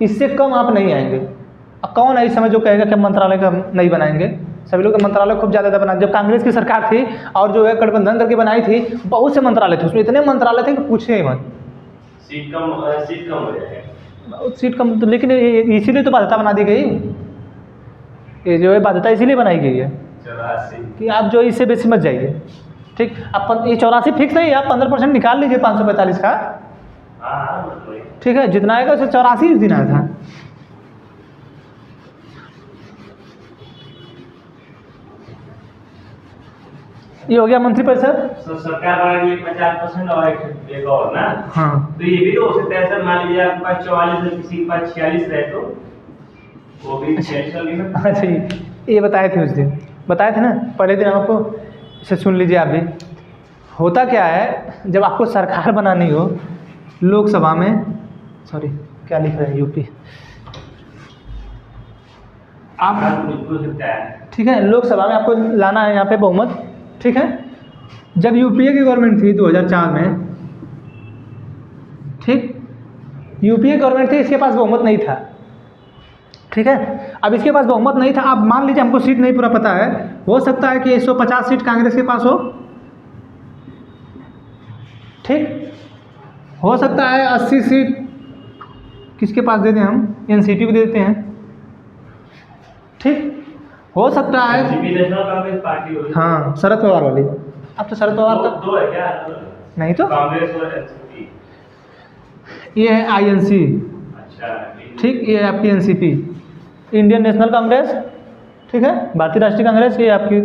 इससे कम आप नहीं आएंगे। अब कौन है इस समय जो कहेगा कि हम मंत्रालय का नहीं बनाएंगे? सभी लोग मंत्रालय खूब ज़्यादा बना, जब कांग्रेस की सरकार थी और जो है गठबंधन करके बनाई थी, बहुत से मंत्रालय थे, उसमें इतने मंत्रालय थे कि पूछे ही मत। सीट कम हो जाएगा, बहुत सीट कम, तो लेकिन इसीलिए तो बाध्यता बना दी गई, ये जो है बाध्यता इसीलिए बनाई गई है 84 कि आप जो इससे बेसी मत जाइए, ठीक। आप ये 84 फिक्स नहीं है, आप 15% निकाल लीजिए 545 का, हाँ मतलब ठीक है। जितना आएगा उसे 84 उस दिन आया था। ये हो गया मंत्रिपरिषद। सरकार बनाने के लिए 50% और एक और ना। हाँ, तो ये भी तो हो सकता है सर, मान लीजिए आपके पास 44 है, किसी के पास 46 रहे तो वो भी 46 वाली में। अच्छा, ये बताए थे उस दिन, बताए थे ना पहले दिन आपको, इसे सुन लीजिए आप भी। होता क्या है, जब आपको सरकार बनानी हो लोकसभा में, सॉरी क्या लिख रहे हैं, यूपी, आप हो सकता है। ठीक है, लोकसभा में आपको लाना है यहाँ पे बहुमत, ठीक है। जब यूपीए की गवर्नमेंट थी 2004 में, ठीक, यूपीए गवर्नमेंट थी, इसके पास बहुमत नहीं था, ठीक है। अब इसके पास बहुमत नहीं था, अब मान लीजिए हमको सीट नहीं पूरा पता है, हो सकता है कि 150 सीट कांग्रेस के पास हो, ठीक, हो सकता है 80 सीट किसके पास दे दें हम, एनसीपी को दे देते हैं, ठीक, हो सकता है एनसीपी नेशनल कांग्रेस पार्टी हो। हाँ, शरद पवार वाली। अब तो शरद पवार का दो है क्या? नहीं तो कांग्रेस और एनसीपी। ये है आईएनसी, अच्छा ठीक, ये है आपकी एनसीपी, इंडियन नेशनल कांग्रेस, ठीक है, भारतीय राष्ट्रीय कांग्रेस, ये आपकी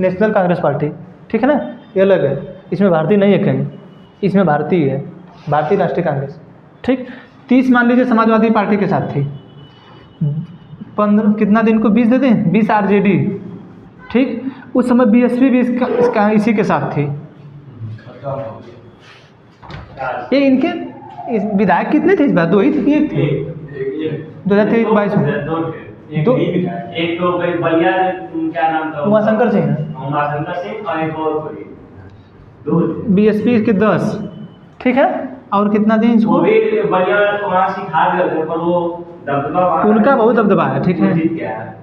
नेशनल कांग्रेस पार्टी, ठीक है ना, ये अलग है, इसमें भारतीय नहीं है कहीं, इसमें भारतीय है, भारतीय राष्ट्रीय कांग्रेस, ठीक। 30 मान लीजिए समाजवादी पार्टी के साथ थी, 15 कितना दिन को 20 दे दें, 20 आरजेडी, ठीक। उस समय बीएसपी भी इसका इसी के साथ थी। ये इनके विधायक कितने थे इस बार? 2 ही थे, एक थे 2023-22 में, दो एक तो भाई बलिया, क्या नाम था? उमाशंकर सिंह, उमाशंकर सिंह, और एक और कोई, दो बीएसपी के 10, ठीक है। और कितना दिन वो इसको, भी बलिया को वहाँ सिखा गए थे, पर वो दबदबा उनका बहुत दबदबा है, ठीक है। जीत गया।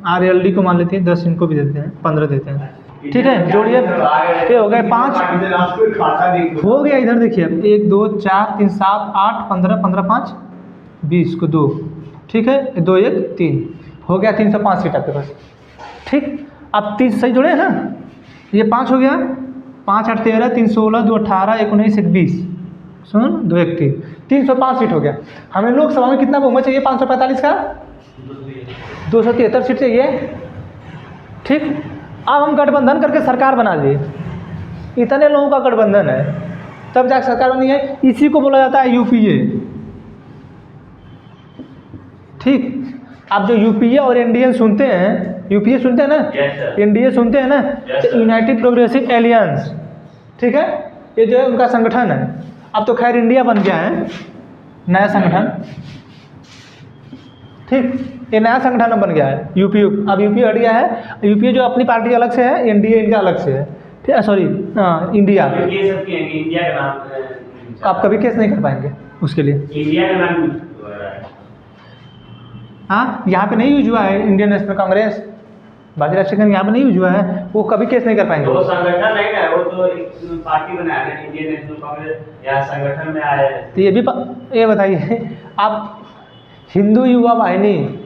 आरएलडी को मान लेते हैं 10, इनको भी देते हैं 15 देते हैं, ठीक है। जोड़िए, ये हो गए 5, हो गया। इधर देखिए, 1 2 4 3 7 8 15 15 5 20 को 2, ठीक है, 2 1 3 हो गया, 305 सीट आपके पास, ठीक। अब 30 सही जोड़े हैं ना, ये 5 हो गया, 5 8 13 3 16 2 18 1 19 1 20, सुन 2 1 3 305 सीट हो गया। हमें लोकसभा में कितना बहुमत चाहिए? 545 का 273 सीट चाहिए, ठीक। अब हम गठबंधन करके सरकार बना लिए, इतने लोगों का गठबंधन है, तब जाकर सरकार बनी है, इसी को बोला जाता है यूपीए, ठीक। आप जो यूपीए और एनडीए सुनते हैं, यूपीए सुनते हैं ना, एनडीए सुनते हैं ना, यूनाइटेड प्रोग्रेसिव एलियंस, ठीक है, ये जो है उनका संगठन है। अब तो खैर इंडिया बन गया है, नया संगठन, ठीक, ये नया संगठन बन गया है यूपीए। अब यूपीए हट गया है, यूपीए जो अपनी पार्टी अलग से है, एनडीए इनका अलग से है, ठीक है, सॉरी इंडिया। ये सब के इंडिया का नाम आप कभी केस नहीं कर पाएंगे उसके लिए, इंडिया का नाम हो रहा है। हाँ, यहाँ पे नहीं यूज हुआ है इंडियन नेशनल कांग्रेस, भारतीय राष्ट्रीय कांग्रेस यहाँ पे नहीं यूज हुआ है, वो कभी केस नहीं कर पाएंगे। वो संगठन नहीं ना, वो तो एक पार्टी बनाया है, इंडियन नेशनल कांग्रेस, या संगठन में आया है। तो ये भी ये बताइए, आप हिंदू युवा वाहिनी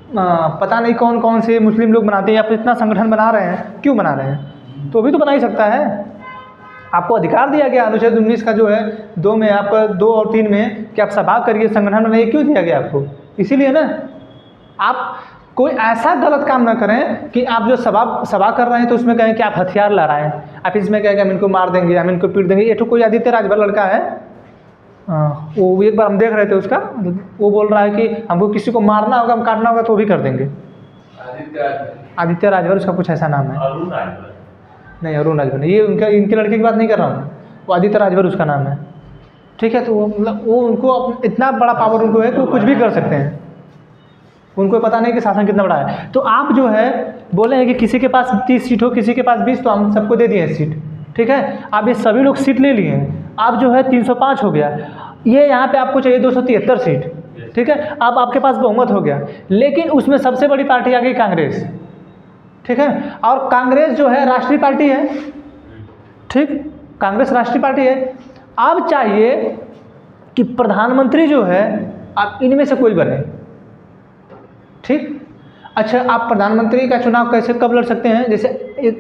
पता नहीं कौन कौन से मुस्लिम लोग बनाते हैं, या फिर इतना संगठन बना रहे हैं, क्यों बना रहे हैं? तो भी तो बना ही सकता है, आपको अधिकार दिया गया अनुच्छेद 19 का जो है 2 में, आपका 2 और 3 में कि आप सभा करिए, संगठन बनाइए, क्यों दिया गया आपको? इसीलिए ना, आप कोई ऐसा गलत काम ना करें कि आप जो सभा कर रहे हैं तो उसमें कहें कि आप हथियार ला रहे हैं, आप इसमें कहें कि हम इनको मार देंगे, हम इनको पीट देंगे। ये तो कोई आदित्य राजभर लड़का है, वो एक बार हम देख रहे थे उसका, वो बोल रहा है कि हमको किसी को मारना होगा, हम काटना होगा तो भी कर देंगे। आदित्य राजभर उसका कुछ ऐसा नाम है। अरुण राजभर। नहीं, अरुण राजभर नहीं, ये उनका इनके लड़के की बात नहीं कर रहा हूँ मैं, वो आदित्य राजभर उसका नाम है। ठीक है, तो वो मतलब वो उनको इतना बड़ा पावर उनको है कि वो कुछ भी कर सकते हैं, उनको पता नहीं कि शासन कितना बड़ा है। तो आप जो है बोले हैं कि किसी के पास 30 सीट हो, किसी के पास 20, तो हम सबको दे दिए हैं सीट। ठीक है, आप ये सभी लोग सीट ले लिए हैं, आप जो है 305 हो गया, ये यहाँ पे आपको चाहिए 273 सीट। ठीक है, अब आपके पास बहुमत हो गया, लेकिन उसमें सबसे बड़ी पार्टी आ गई कांग्रेस। ठीक है, और कांग्रेस जो है राष्ट्रीय पार्टी है। ठीक, कांग्रेस राष्ट्रीय पार्टी है। अब चाहिए कि प्रधानमंत्री जो है आप इनमें से कोई बने। ठीक, अच्छा, आप प्रधानमंत्री का चुनाव कैसे कब लड़ सकते हैं? जैसे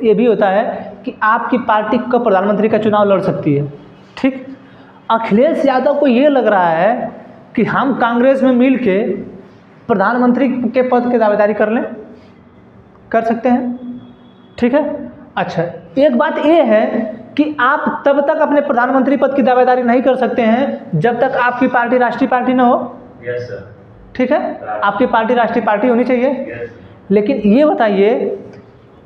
ये भी होता है कि आपकी पार्टी कब प्रधानमंत्री का चुनाव लड़ सकती है। ठीक, अखिलेश यादव को ये लग रहा है कि हम कांग्रेस में मिल के प्रधानमंत्री के पद की दावेदारी कर लें, कर सकते हैं। ठीक है, अच्छा, एक बात ये है कि आप तब तक अपने प्रधानमंत्री पद की दावेदारी नहीं कर सकते हैं जब तक आपकी पार्टी राष्ट्रीय पार्टी ना हो। Yes sir. ठीक है, आपकी पार्टी राष्ट्रीय पार्टी होनी चाहिए। यस। लेकिन ये बताइए,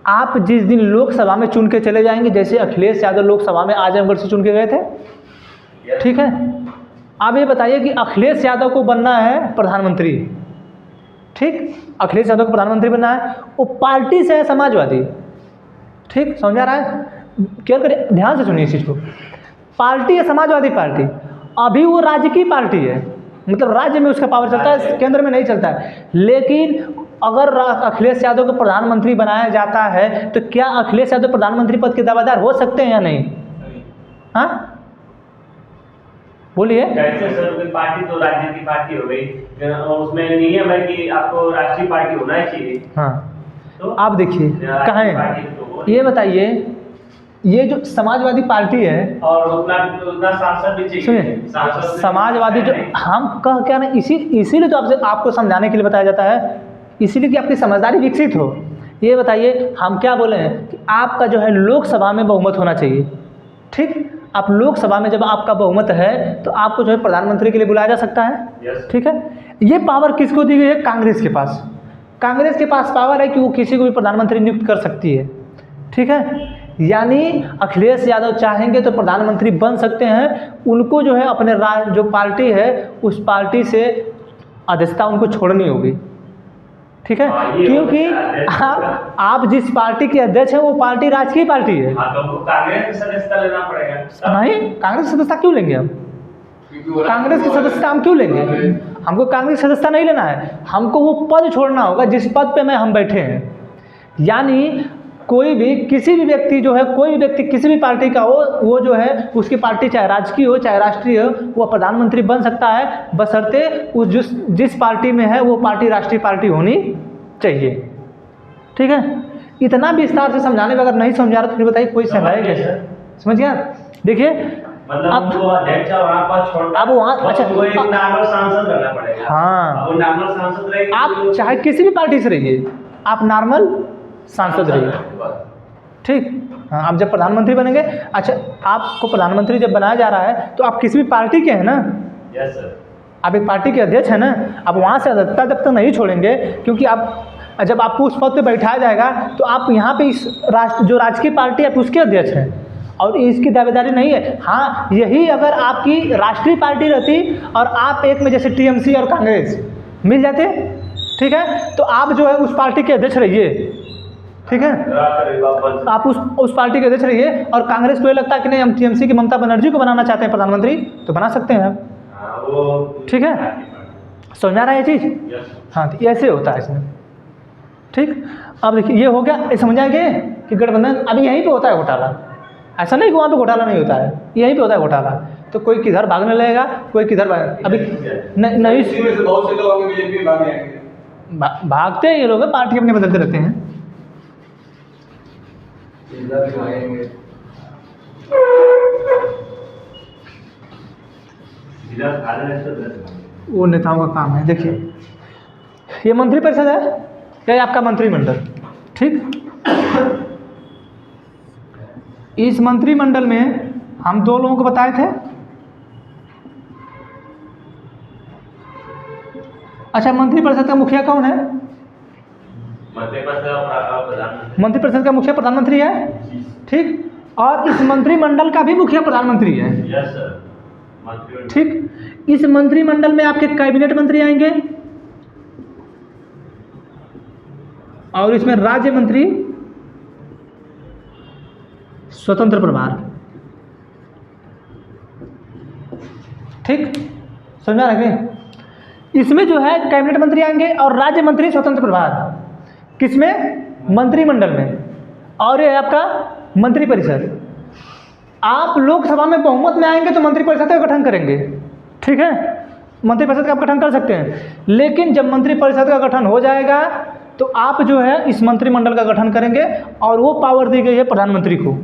आप जिस दिन लोकसभा में चुन के चले जाएंगे, जैसे अखिलेश यादव लोकसभा में आजमगढ़ से चुन के गए थे। ठीक है, आप ये बताइए कि अखिलेश यादव को बनना है प्रधानमंत्री। ठीक, अखिलेश यादव को प्रधानमंत्री बनना है, वो पार्टी से है समाजवादी। ठीक, समझ आ रहा है? केयर करिए, ध्यान से सुनिए इस चीज़ को। पार्टी है समाजवादी पार्टी, अभी वो राज्य की पार्टी है, मतलब राज्य में उसका पावर चलता है, केंद्र में नहीं चलता है। लेकिन अगर अखिलेश यादव को प्रधानमंत्री बनाया जाता है तो क्या अखिलेश यादव प्रधानमंत्री पद के दावेदार हो सकते हैं या नहीं? हाँ, बोलिए। कैसे सर? कोई पार्टी तो राज्य की पार्टी हो गई, उसमें नियम है कि आपको राष्ट्रीय पार्टी होना ही चाहिए। हाँ, तो आप देखिए कहाँ है, ये बताइए, ये जो समाजवादी पार्टी है, और उतना सांसद भी चाहिए। सुनिए, समाजवादी जो हम कह क्या ना, इसीलिए तो आपको समझाने के लिए बताया जाता है, इसीलिए कि आपकी समझदारी विकसित हो। ये बताइए, हम क्या बोले हैं कि आपका जो है लोकसभा में बहुमत होना चाहिए। ठीक, आप लोकसभा में जब आपका बहुमत है तो आपको जो है प्रधानमंत्री के लिए बुलाया जा सकता है। ठीक है, ये पावर किसको दी गई है? कांग्रेस के पास। कांग्रेस के पास पावर है कि वो किसी को भी प्रधानमंत्री नियुक्त कर सकती है। ठीक है, यानी अखिलेश यादव चाहेंगे तो प्रधानमंत्री बन सकते हैं, उनको जो है अपने जो पार्टी है उस पार्टी से अध्यक्षता उनको छोड़नी होगी। ठीक है, क्योंकि आप जिस पार्टी के अध्यक्ष हैं वो पार्टी राजकीय पार्टी है। तो कांग्रेस की सदस्यता लेना पड़ेगा। नहीं, कांग्रेस की सदस्यता क्यों लेंगे हम? कांग्रेस की सदस्यता हम क्यों लेंगे? हमको कांग्रेस की सदस्यता नहीं लेना है, हमको वो पद छोड़ना होगा जिस पद पे हम बैठे हैं। यानी कोई भी किसी भी व्यक्ति जो है, कोई भी व्यक्ति किसी भी पार्टी का हो, वो जो है उसकी पार्टी चाहे राजकीय हो चाहे राष्ट्रीय हो, वो प्रधानमंत्री बन सकता है, बशर्ते उस जिस पार्टी में है वो पार्टी राष्ट्रीय पार्टी होनी चाहिए। ठीक है, इतना विस्तार से समझाने में अगर नहीं समझा रहा तो फिर बताइए कोई समझाए कैसे? समझ गया? देखिए, मतलब अब अध्यक्ष वहाँ पर छोड़ना, अब वहाँ अच्छा वो एक नॉर्मल सांसद रहना पड़ेगा। हाँ, वो नॉर्मल सांसद रहेगा, आप चाहे किसी भी पार्टी से रहिए, आप नॉर्मल सांसद रहिए। ठीक, हाँ, आप जब प्रधानमंत्री बनेंगे, अच्छा आपको प्रधानमंत्री जब बनाया जा रहा है तो आप किसी भी पार्टी के हैं ना? Yes sir. आप एक पार्टी के अध्यक्ष हैं ना, आप वहाँ से अध्यक्षता जब तक नहीं छोड़ेंगे, क्योंकि आप जब आपको उस पद पे बैठाया जाएगा तो आप यहाँ पे इस जो राजकीय पार्टी है उसके अध्यक्ष हैं और इसकी दावेदारी नहीं है। हाँ, यही अगर आपकी राष्ट्रीय पार्टी रहती और आप एक में जैसे टीएमसी और कांग्रेस मिल जाते, ठीक है, तो आप जो है उस पार्टी के अध्यक्ष रहिए। ठीक है, आप उस पार्टी के अध्यक्ष रहिए और कांग्रेस को ये लगता है कि नहीं हम टीएमसी की ममता बनर्जी को बनाना चाहते हैं प्रधानमंत्री, तो बना सकते हैं आप। ठीक है, समझ आ रहा है ये चीज़? हाँ, तो ऐसे होता है इसमें। ठीक, अब देखिए ये हो गया, ये समझ आएंगे कि गठबंधन अभी यहीं पे होता है घोटाला, ऐसा नहीं कि वहाँ पे घोटाला नहीं होता है, यहीं पे होता है घोटाला। तो कोई किधर भागने लगेगा, कोई किधर अभी नहीं बहुत से लोग बीजेपी भाग जाएंगे, भागते हैं ये लोग, पार्टी अपने बदलते रहते हैं। वो नेताओं का काम है। देखिए, ये मंत्रिपरिषद है या आपका मंत्रिमंडल। ठीक, इस मंत्रिमंडल में हम दो लोगों को बताए थे। अच्छा, मंत्रिपरिषद का मुखिया कौन है? प्रधानमंत्री मंत्रिपरिषद का मुखिया प्रधानमंत्री है, ठीक, और इस मंत्रिमंडल का भी मुखिया प्रधानमंत्री है, यस सर, मंत्री ठीक। इस मंत्रिमंडल में आपके कैबिनेट मंत्री आएंगे और इसमें राज्य मंत्री स्वतंत्र प्रभार, ठीक, समझा रहे? इसमें जो है कैबिनेट मंत्री आएंगे और राज्य मंत्री स्वतंत्र प्रभार, किसमें? मंत्रिमंडल में। और ये है आपका मंत्रिपरिषद। आप लोकसभा में बहुमत में आएंगे तो मंत्रिपरिषद का गठन करेंगे, ठीक है, मंत्रिपरिषद का आप गठन कर सकते हैं। लेकिन जब मंत्रिपरिषद का गठन हो जाएगा तो आप जो है इस मंत्रिमंडल का गठन करेंगे और वो पावर दी गई है प्रधानमंत्री को,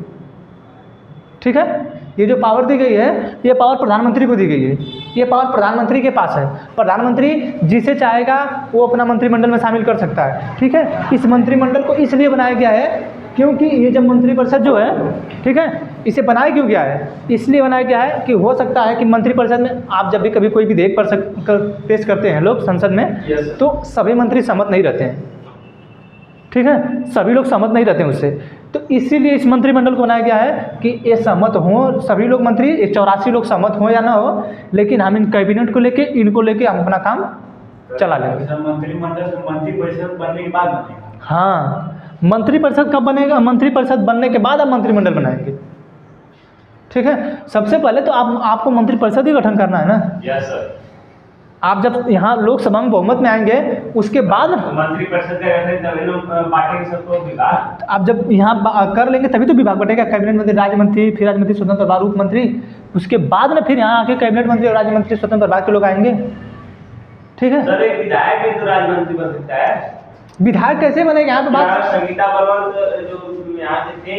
ठीक है। ये जो पावर दी गई है ये पावर प्रधानमंत्री को दी गई है, ये पावर प्रधानमंत्री के पास है। प्रधानमंत्री जिसे चाहेगा वो अपना मंत्रिमंडल में शामिल कर सकता है, ठीक है। इस मंत्रिमंडल को इसलिए बनाया गया है क्योंकि ये जब मंत्रिपरिषद जो है, ठीक है, इसे बनाया क्यों गया है? इसलिए बनाया गया है कि हो सकता है कि मंत्रिपरिषद में आप जब भी कभी कोई विधेयक पेश करते हैं लोग संसद में, तो सभी मंत्री सहमत नहीं रहते हैं, ठीक है, सभी लोग सहमत नहीं रहते हैं उससे। तो इसीलिए इस मंत्रिमंडल को बनाया गया है कि ये सहमत हों सभी लोग, मंत्री 84 लोग सहमत हों या ना हो, लेकिन हम इन कैबिनेट को लेके इनको लेके हम अपना काम चला लेंगे। मंत्रिमंडल से मंत्रिपरिषद बनने के बाद बनेगा। हाँ, मंत्रिपरिषद कब बनेगा? मंत्रिपरिषद बनने के बाद आप मंत्रिमंडल बनाएंगे, ठीक है। सबसे पहले तो आपको मंत्रिपरिषद ही गठन करना है ना। Yes sir. आप जब यहाँ लोकसभा में बहुमत में आएंगे उसके बाद मंत्रिपरिषद का गठन तभी बांटेंगे सबको विभाग। आप जब यहाँ कर लेंगे तभी तो विभाग बटेगा, कैबिनेट मंत्री, राज्य मंत्री, फिर राज्य मंत्री स्वतंत्र प्रभार, उप मंत्री, उसके बाद में फिर यहाँ आके कैबिनेट मंत्री और राज्य मंत्री स्वतंत्र प्रभार के लोग आएंगे, ठीक है। सर एक विधायक भी तो राज्य मंत्री बन सकता है। विधायक कैसे बनेगा? यहाँ पे बात संगीता बलवंत जो यहाँ से थे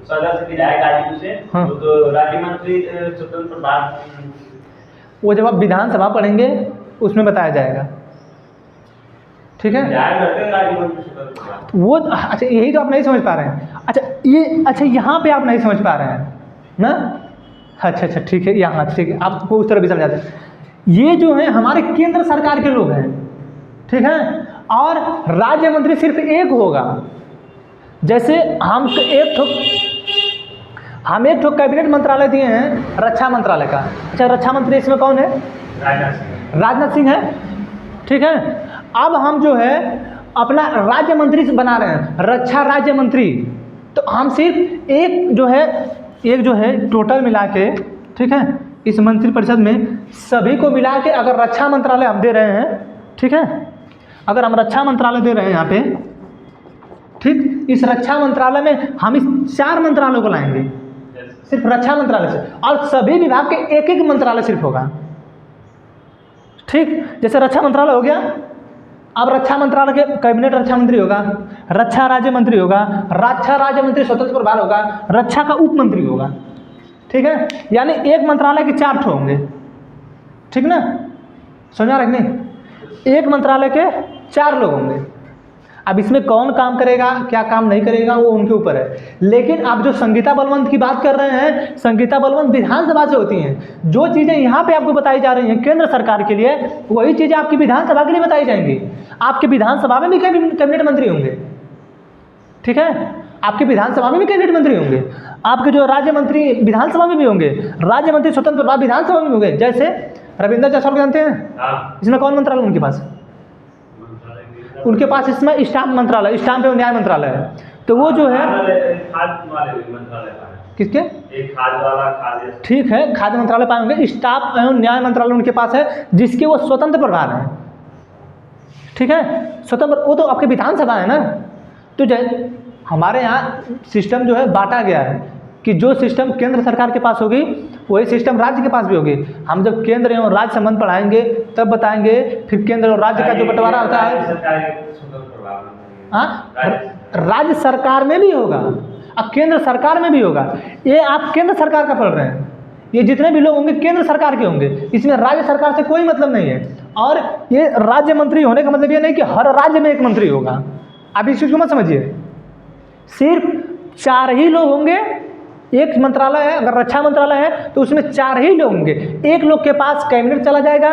सदर से विधायक गाजीपुर से, हाँ। तो राज्य मंत्री स्वतंत्र प्रभार, वो जब आप विधानसभा पढ़ेंगे उसमें बताया जाएगा, ठीक है। विधायक रहते हैं राज्य मंत्री स्वतंत्र प्रभार। वो अच्छा यही तो आप नहीं समझ पा रहे हैं। अच्छा यहाँ पे आप नहीं समझ पा रहे हैं ना। अच्छा ठीक है, यहाँ ठीक है, आपको उस तरह भी समझाते हैं। ये जो है हमारे केंद्र सरकार के लोग हैं, ठीक है, और राज्य मंत्री सिर्फ एक होगा। जैसे हम एक ठो कैबिनेट मंत्रालय दिए हैं, रक्षा मंत्रालय का। अच्छा, रक्षा मंत्री इसमें कौन है? राजनाथ सिंह है, ठीक है। अब हम जो है अपना राज्य मंत्री बना रहे हैं, रक्षा राज्य मंत्री। तो हम सिर्फ एक जो है टोटल मिला के, ठीक है, इस मंत्रिपरिषद में सभी को मिला के अगर रक्षा मंत्रालय हम दे रहे हैं, ठीक है, अगर हम रक्षा मंत्रालय दे रहे हैं यहाँ पे, ठीक, इस रक्षा मंत्रालय में हम इस 4 मंत्रालयों को लाएंगे सिर्फ रक्षा मंत्रालय से, और सभी विभाग के एक एक मंत्रालय सिर्फ होगा, ठीक। जैसे रक्षा मंत्रालय हो गया, अब रक्षा मंत्रालय के कैबिनेट रक्षा मंत्री होगा, रक्षा राज्य मंत्री होगा, रक्षा राज्य मंत्री स्वतंत्र प्रभार होगा, रक्षा का उप मंत्री होगा, ठीक है। यानी एक मंत्रालय के 4 ठो होंगे, ठीक ना, समझा रखने। एक मंत्रालय के 4 लोग होंगे। अब इसमें कौन काम करेगा क्या काम नहीं करेगा वो उनके ऊपर है। लेकिन आप जो संगीता बलवंत की बात कर रहे हैं, संगीता बलवंत विधानसभा से होती हैं। जो चीज़ें यहाँ पे आपको बताई जा रही हैं केंद्र सरकार के लिए, वही चीज़ें आपकी विधानसभा के लिए बताई जाएंगी। आपके विधानसभा में भी कैबिनेट मंत्री होंगे, ठीक है, आपके विधानसभा में भी कैबिनेट मंत्री होंगे। आपके जो राज्य मंत्री विधानसभा में भी होंगे, राज्य मंत्री स्वतंत्र प्रभार विधानसभा में भी होंगे। जैसे रविंद्र जायसवाल को जानते हैं, इसमें कौन मंत्रालय उनके पास? उनके पास इसमें स्टाम्प मंत्रालय, स्टाम्प एवं न्याय मंत्रालय है। तो वो जो है किसके? एक खाद वाला खाद, ठीक है, खाद्य मंत्रालय पाएंगे। स्टाफ एवं न्याय मंत्रालय उनके पास है, जिसके वो स्वतंत्र प्रभार है, ठीक है, स्वतंत्र। वो तो आपके विधानसभा है ना। तो हमारे यहाँ सिस्टम जो है बांटा गया है कि जो सिस्टम केंद्र सरकार के पास होगी वही सिस्टम राज्य के पास भी होगी। हम जब केंद्र एवं राज्य संबंध पढ़ाएंगे तब बताएंगे। फिर केंद्र और राज्य का जो बंटवारा होता है, हाँ, राज्य सरकार में भी होगा, अब केंद्र सरकार में भी होगा। ये आप केंद्र सरकार का पढ़ रहे हैं, ये जितने भी लोग होंगे केंद्र सरकार के होंगे, इसमें राज्य सरकार से कोई मतलब नहीं है। और ये राज्य मंत्री होने का मतलब ये नहीं कि हर राज्य में एक मंत्री होगा। आप इस चीज़ को मत समझिए। सिर्फ 4 ही लोग होंगे एक मंत्रालय है, अगर रक्षा मंत्रालय है तो उसमें 4 ही लोग होंगे। एक लोग के पास कैबिनेट चला जाएगा,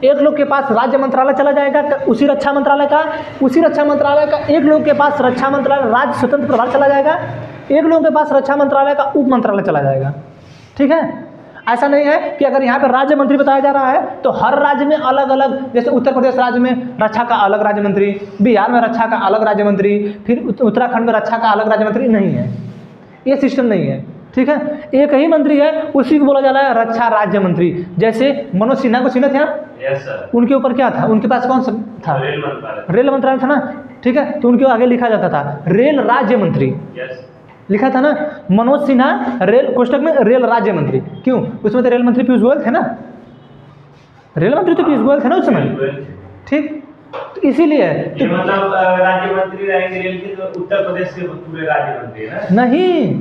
एक लोग के पास राज्य मंत्रालय चला जाएगा उसी रक्षा मंत्रालय का, उसी रक्षा मंत्रालय का एक लोग के पास रक्षा मंत्रालय राज्य स्वतंत्र प्रभार चला जाएगा, एक लोग के पास रक्षा मंत्रालय का उप मंत्रालय चला जाएगा। ठीक है, ऐसा नहीं है कि अगर यहाँ पर राज्य मंत्री बताया जा रहा है तो हर राज्य में अलग अलग, जैसे उत्तर प्रदेश राज्य में रक्षा का अलग राज्य मंत्री, बिहार में रक्षा का अलग राज्य मंत्री, फिर उत्तराखंड में रक्षा का अलग राज्य मंत्री, नहीं है, ये सिस्टम नहीं है। ठीक है, एक ही मंत्री है, उसी को बोला जा रहा है रक्षा राज्य मंत्री। जैसे मनोज सिन्हा को चिन्ह थे आप? Yes sir. उनके ऊपर क्या था, उनके पास कौन सा था? रेल मंत्रालय था ना। ठीक है, तो उनके आगे लिखा जाता था रेल राज्य मंत्री, यस लिखा था ना। मनोज सिन्हा रेल कोष्टक में रेल राज्य मंत्री, क्यों? उसमें तो रेल मंत्री पीयूष गोयल थे ना, रेल मंत्री तो पीयूष गोयल थे ना उस समय। ठीक, तो इसीलिए ये मतलब राज्य मंत्री रहेंगे रेल के तो उत्तर प्रदेश के पूरे राज्य मंत्री है ना? नहीं,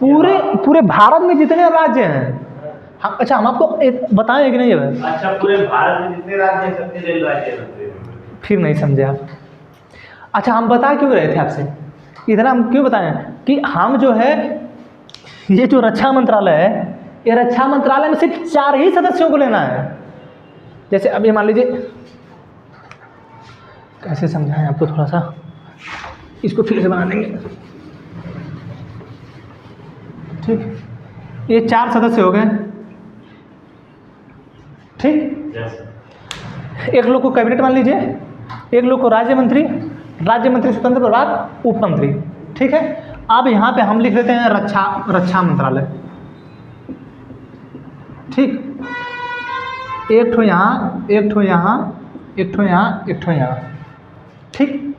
पूरे भारत में जितने राज्य हैं हम, अच्छा हम आपको बताएं कि नहीं है? अच्छा, पूरे भारत में जितने राज्य हैं सबके रेल राज्य मंत्री। फिर नहीं समझे आप। अच्छा, हम बता क्यों रहे थे आपसे, इधर हम क्यों बताएं कि हम जो है ये जो रक्षा मंत्रालय है, ये रक्षा मंत्रालय में सिर्फ 4 ही सदस्यों को लेना है। जैसे अभी मान लीजिए, कैसे समझाएं आपको, थोड़ा सा इसको फिर से बना देंगे। ठीक, ये 4 सदस्य हो गए। ठीक, एक लोग को कैबिनेट मान लीजिए, एक लोग को राज्य मंत्री स्वतंत्र प्रभार, उप मंत्री। ठीक है, अब यहाँ पे हम लिख लेते हैं रक्षा मंत्रालय। ठीक, एक ठो यहाँ, एक ठो यहाँ, एक ठो यहाँ, एक ठो यहाँ। ठीक,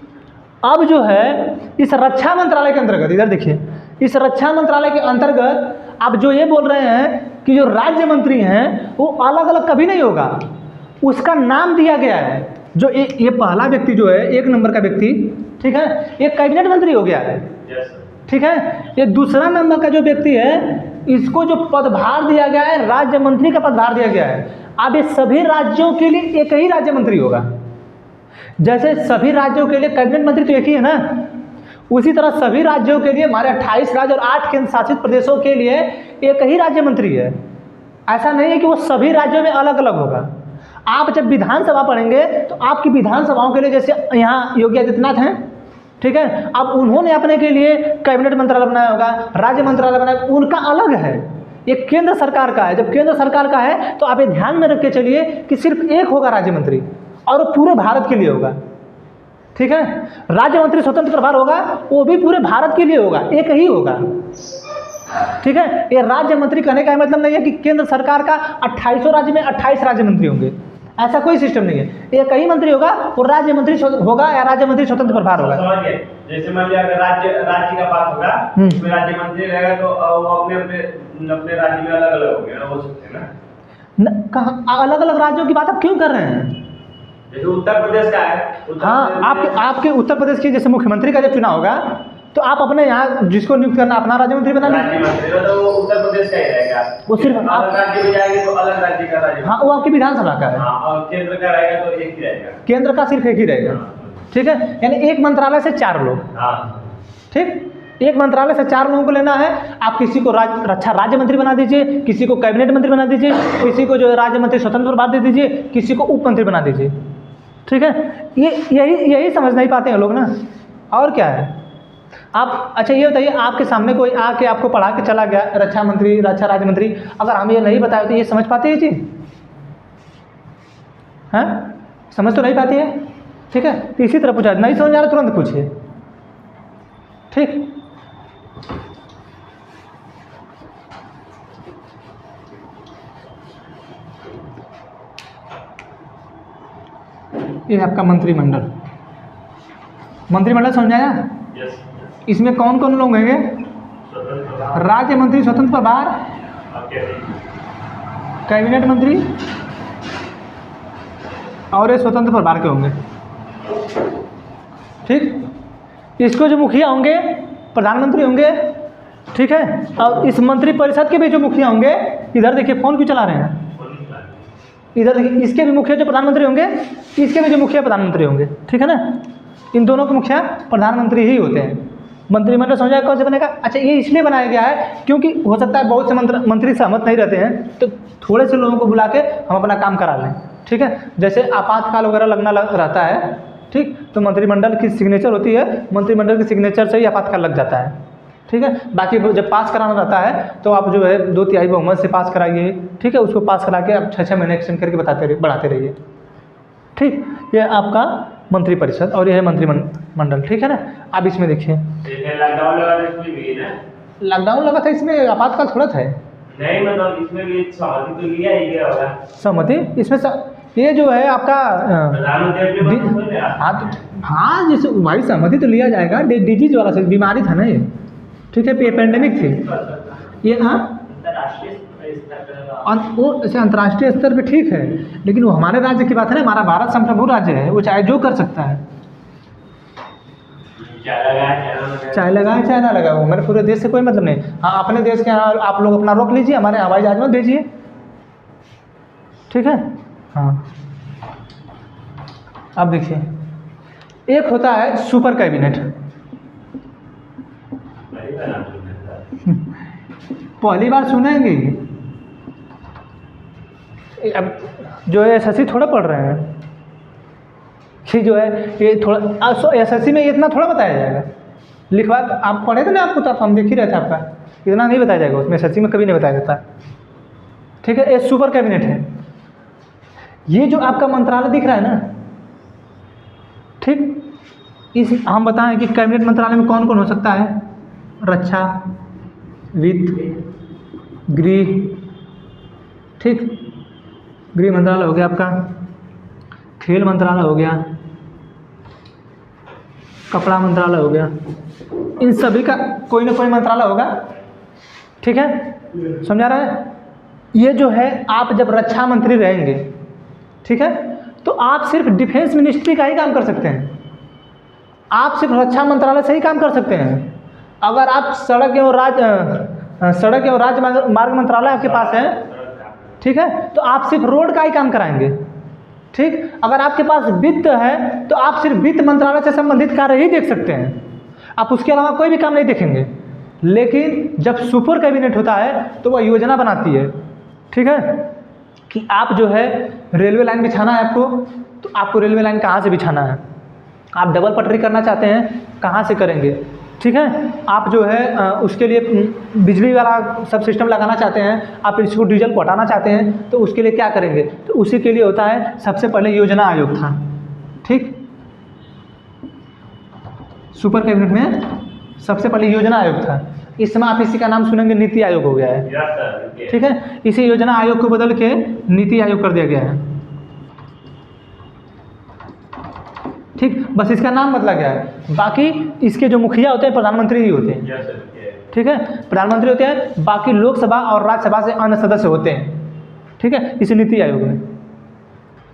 अब जो है इस रक्षा मंत्रालय के अंतर्गत, इधर देखिए, इस रक्षा मंत्रालय के अंतर्गत आप जो ये बोल रहे हैं कि जो राज्य मंत्री हैं वो अलग अलग कभी नहीं होगा, उसका नाम दिया गया है। जो ये पहला व्यक्ति जो है 1 नंबर का व्यक्ति, ठीक है, ये कैबिनेट मंत्री हो गया है। ठीक है, ये दूसरा नंबर का जो व्यक्ति है इसको जो पदभार दिया गया है, राज्य मंत्री का पदभार दिया गया है। अब ये सभी राज्यों के लिए एक ही राज्य मंत्री होगा। जैसे सभी राज्यों के लिए कैबिनेट मंत्री तो एक ही है ना, उसी तरह सभी राज्यों के लिए, हमारे 28 राज्य और 8 केंद्र शासित प्रदेशों के लिए एक ही राज्य मंत्री है। ऐसा नहीं है कि वो सभी राज्यों में अलग अलग होगा। आप जब विधानसभा पढ़ेंगे तो आपकी विधानसभाओं के लिए, जैसे यहाँ योगी आदित्यनाथ हैं, ठीक है, अब उन्होंने अपने के लिए कैबिनेट मंत्रालय बनाया होगा, राज्य मंत्रालय बनाया, उनका अलग है। ये केंद्र सरकार का है। जब केंद्र सरकार का है तो आप ये ध्यान में रख के चलिए कि सिर्फ एक होगा राज्य मंत्री और वो पूरे भारत के लिए होगा। ठीक है, राज्य मंत्री स्वतंत्र प्रभार होगा, वो भी पूरे भारत के लिए होगा, एक ही होगा। ठीक है, ये राज्य मंत्री कहने का मतलब नहीं है कि केंद्र सरकार का 28 राज्य में 28 राज्य मंत्री होंगे, ऐसा कोई सिस्टम नहीं है। एक ही मंत्री होगा, वो राज्य मंत्री होगा या राज्य मंत्री स्वतंत्र प्रभार होगा। जैसे मान लिया अगर राज्य का पास होगा, उसमें राज्य मंत्री रहेगा तो वो अपने राज्य में अलग अलग होंगे ना, हो सकते हैं ना। कहाँ अलग अलग राज्यों की बात आप क्यों कर रहे हैं? जैसे उत्तर प्रदेश का है, हाँ, आपके उत्तर प्रदेश के जैसे मुख्यमंत्री का जब चुनाव होगा तो आप अपने यहाँ जिसको नियुक्त करना अपना राज्य मंत्री बना राज्य मंत्री तो वो उत्तर प्रदेश का ही रहेगा। वो सिर्फ अलग राज्य में जाएंगे तो अलग राज्य का राज्य। हाँ, वो आपकी विधानसभा का है। हाँ, और केंद्र का रहेगा तो एक ही रहेगा। केंद्र का सिर्फ एक ही रहेगा। ठीक है, यानी एक मंत्रालय से 4 लोग। हाँ, ठीक, एक मंत्रालय से 4 लोगों को लेना है। आप किसी को रक्षा राज्य मंत्री बना दीजिए, किसी को कैबिनेट मंत्री बना दीजिए, किसी को जो है राज्य मंत्री स्वतंत्र प्रभार दे दीजिए, किसी को उप मंत्री बना दीजिए। ठीक है, यही समझ नहीं पाते हैं लोग ना, और क्या है। आप अच्छा ये बताइए, आपके सामने कोई आके आपको पढ़ा के चला गया रक्षा मंत्री, रक्षा राज्य मंत्री, अगर हम ये नहीं बताए तो ये समझ पाते हैं ये चीज़? हैं, समझ तो नहीं पाती है। ठीक है, तो इसी तरह पूछा, नहीं समझ आ रहा तुरंत पूछिए। ठीक, ये आपका मंत्रिमंडल समझ आया? इसमें कौन कौन लोग होंगे? राज्य मंत्री स्वतंत्र प्रभार, कैबिनेट मंत्री और ये स्वतंत्र प्रभार के होंगे। ठीक, इसको जो मुखिया होंगे प्रधानमंत्री होंगे। ठीक है, और इस मंत्री परिषद के भी जो मुखिया होंगे, इधर देखिए फ़ोन क्यों चला रहे हैं, इधर देखिए, इसके भी मुखिया जो प्रधानमंत्री होंगे, इसके भी जो मुखिया प्रधानमंत्री होंगे। ठीक है ना, इन दोनों के मुखिया प्रधानमंत्री ही होते हैं। मंत्रिमंडल समझा कौन से बनेगा? अच्छा, ये इसलिए बनाया गया है क्योंकि हो सकता है बहुत से मंत्री सहमत नहीं रहते हैं, तो थोड़े से लोगों को बुला के हम अपना काम करा लें, ठीक है। जैसे आपातकाल वगैरह लगना रहता है, ठीक, तो मंत्रिमंडल की सिग्नेचर होती है, मंत्रिमंडल की सिग्नेचर से ही आपातकाल लग जाता है, ठीक है। बाकी जब पास कराना रहता है तो आप जो है 2/3 बहुमत से पास कराइए, ठीक है। उसको पास करा के आप 6-6 महीने एक्सटेंड करके बढ़ाते रहिए, ठीक। ये आपका मंत्रिपरिषद और ये है मंत्रिमंडल, ठीक है ना। आप इसमें देखिए लॉकडाउन लगा था इसमें भी ना, लॉकडाउन लगा था, इसमें आपातकाल थोड़ा था। नहीं मतलब इसमें भी सहमति तो लिया ही गया होगा। सहमति इसमें ये जो है आपका प्रधानमंत्री हाँ जैसे भाई सहमति तो लिया जाएगा, डिजीज वाला से बीमारी था ना ये, ठीक है, पेंडेमिक थी ये। हाँ वो ऐसे अंतर्राष्ट्रीय स्तर पे ठीक है, लेकिन वो हमारे राज्य की बात है ना, हमारा भारत संप्रभु राज्य है, वो चाहे जो कर सकता है, चाहे लगाए चाहे ना लगाए, वो मेरे पूरे देश से कोई मतलब नहीं। हाँ अपने देश के यहाँ आप लोग अपना रोक लीजिए, हमारे हवाई जहाज मत भेजिए, ठीक है। हाँ अब देखिए एक होता है सुपर कैबिनेट, पहली बार सुनेंगे। अब जो है एसएससी थोड़ा पढ़ रहे हैं कि जो है ये थोड़ा एसएससी में इतना थोड़ा बताया जाएगा, लिखवा आप पढ़े थे ना, आपको तो हम देख ही रहे थे, आपका इतना नहीं बताया जाएगा उसमें, एसएससी में कभी नहीं बताया जाता, ठीक है। ये सुपर कैबिनेट है। ये जो आपका मंत्रालय दिख रहा है ना, ठीक, इस हम बताएं कि कैबिनेट मंत्रालय में कौन कौन हो सकता है? रक्षा, वित्त, गृह, ठीक, गृह मंत्रालय हो गया आपका, खेल मंत्रालय हो गया, कपड़ा मंत्रालय हो गया, इन सभी का कोई ना कोई मंत्रालय होगा, ठीक है, समझा रहे हैं। ये जो है आप जब रक्षा मंत्री रहेंगे, ठीक है, तो आप सिर्फ डिफेंस मिनिस्ट्री का ही काम कर सकते हैं, आप सिर्फ रक्षा मंत्रालय से ही काम कर सकते हैं। अगर आप सड़क एवं राजमार्ग मंत्रालय आपके पास है, ठीक है, तो आप सिर्फ रोड का ही काम कराएंगे, ठीक। अगर आपके पास वित्त है तो आप सिर्फ वित्त मंत्रालय से संबंधित कार्य ही देख सकते हैं, आप उसके अलावा कोई भी काम नहीं देखेंगे। लेकिन जब सुपर कैबिनेट होता है तो वह योजना बनाती है, ठीक है, कि आप जो है रेलवे लाइन बिछाना है आपको, तो आपको रेलवे लाइन कहाँ से बिछाना है, आप डबल पटरी करना चाहते हैं कहाँ से करेंगे, ठीक है। आप जो है उसके लिए बिजली वाला सब सिस्टम लगाना चाहते हैं, आप इसको डीजल को हटाना चाहते हैं, तो उसके लिए क्या करेंगे, तो उसी के लिए होता है सबसे पहले योजना आयोग था, ठीक। सुपर कैबिनेट में सबसे पहले योजना आयोग था। इस समय आप इसी का नाम सुनेंगे नीति आयोग हो गया है, ठीक है। इसी योजना आयोग को बदल के नीति आयोग कर दिया गया है, ठीक, बस इसका नाम बदला गया है। बाकी इसके जो मुखिया होते हैं प्रधानमंत्री ही होते हैं, ठीक है, प्रधानमंत्री होते हैं, बाकी लोकसभा और राज्यसभा से अन्य सदस्य होते हैं, ठीक है, इसी नीति आयोग में,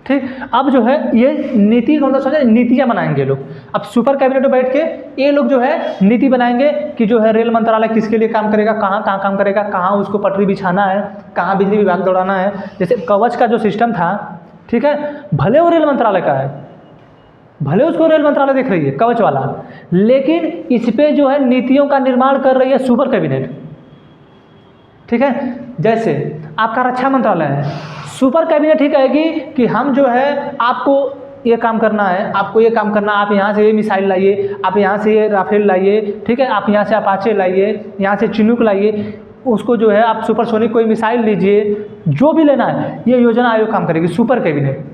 ठीक। अब जो है ये नीति का मतलब सोचा नीतियाँ बनाएंगे लोग। अब सुपर कैबिनेट में बैठ के ये लोग जो है नीति बनाएंगे कि जो है रेल मंत्रालय किसके लिए काम करेगा, कहाँ कहाँ काम करेगा, कहाँ उसको पटरी बिछाना है, कहाँ बिजली विभाग दौड़ाना है। जैसे कवच का जो सिस्टम था, ठीक है, भले वो रेल मंत्रालय का है, भले उसको रेल मंत्रालय देख रही है कवच वाला, लेकिन इस पे जो है नीतियों का निर्माण कर रही है सुपर कैबिनेट, ठीक है। जैसे आपका रक्षा मंत्रालय है, सुपर कैबिनेट ही कहेगी कि हम जो है आपको ये काम करना है, आपको ये काम करना, आप यहाँ से ये मिसाइल लाइए, आप यहाँ से ये राफेल लाइए, ठीक है, आप यहाँ से अपाचे लाइए, यहाँ से चिनूक लाइए, उसको जो है आप सुपरसोनिक कोई मिसाइल लीजिए, जो भी लेना है ये योजना आयोग काम करेगी, सुपर कैबिनेट,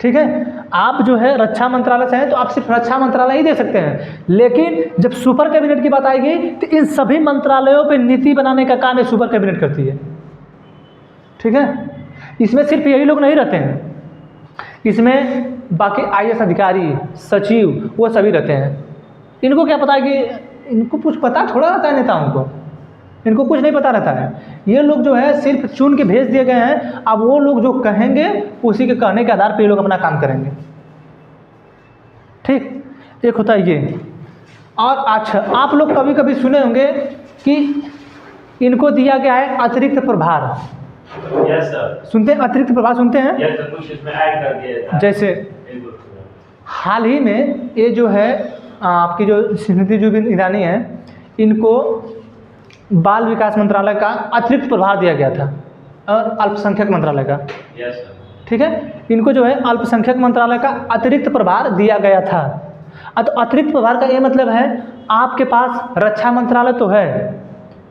ठीक है। आप जो है रक्षा मंत्रालय से हैं तो आप सिर्फ रक्षा मंत्रालय ही दे सकते हैं, लेकिन जब सुपर कैबिनेट की बात आएगी तो इन सभी मंत्रालयों पे नीति बनाने का काम ये सुपर कैबिनेट करती है, ठीक है। इसमें सिर्फ यही लोग नहीं रहते हैं, इसमें बाकी आईएएस अधिकारी, सचिव, वो सभी रहते हैं। इनको क्या पता है कि इनको कुछ पता थोड़ा रहता है नेताओं को, इनको कुछ नहीं पता रहता है। ये लोग जो है सिर्फ चुन के भेज दिए गए हैं, अब वो लोग जो कहेंगे उसी के कहने के आधार पर ये लोग अपना काम करेंगे, ठीक। एक होता है ये। और अच्छा, आप लोग कभी कभी सुने होंगे कि इनको दिया गया है अतिरिक्त प्रभार। यस सर, सुनते हैं अतिरिक्त प्रभार, सुनते हैं। यस सर, कुछ इसमें ऐड कर दिया था। जैसे हाल ही में ये जो है आपकी जो स्मृति जुबिन ईरानी है, इनको बाल विकास मंत्रालय का अतिरिक्त प्रभार दिया गया था और अल्पसंख्यक मंत्रालय का, यस सर। ठीक है, इनको जो है अल्पसंख्यक मंत्रालय का अतिरिक्त प्रभार दिया गया था। तो अतिरिक्त प्रभार का ये मतलब है आपके पास रक्षा मंत्रालय तो है,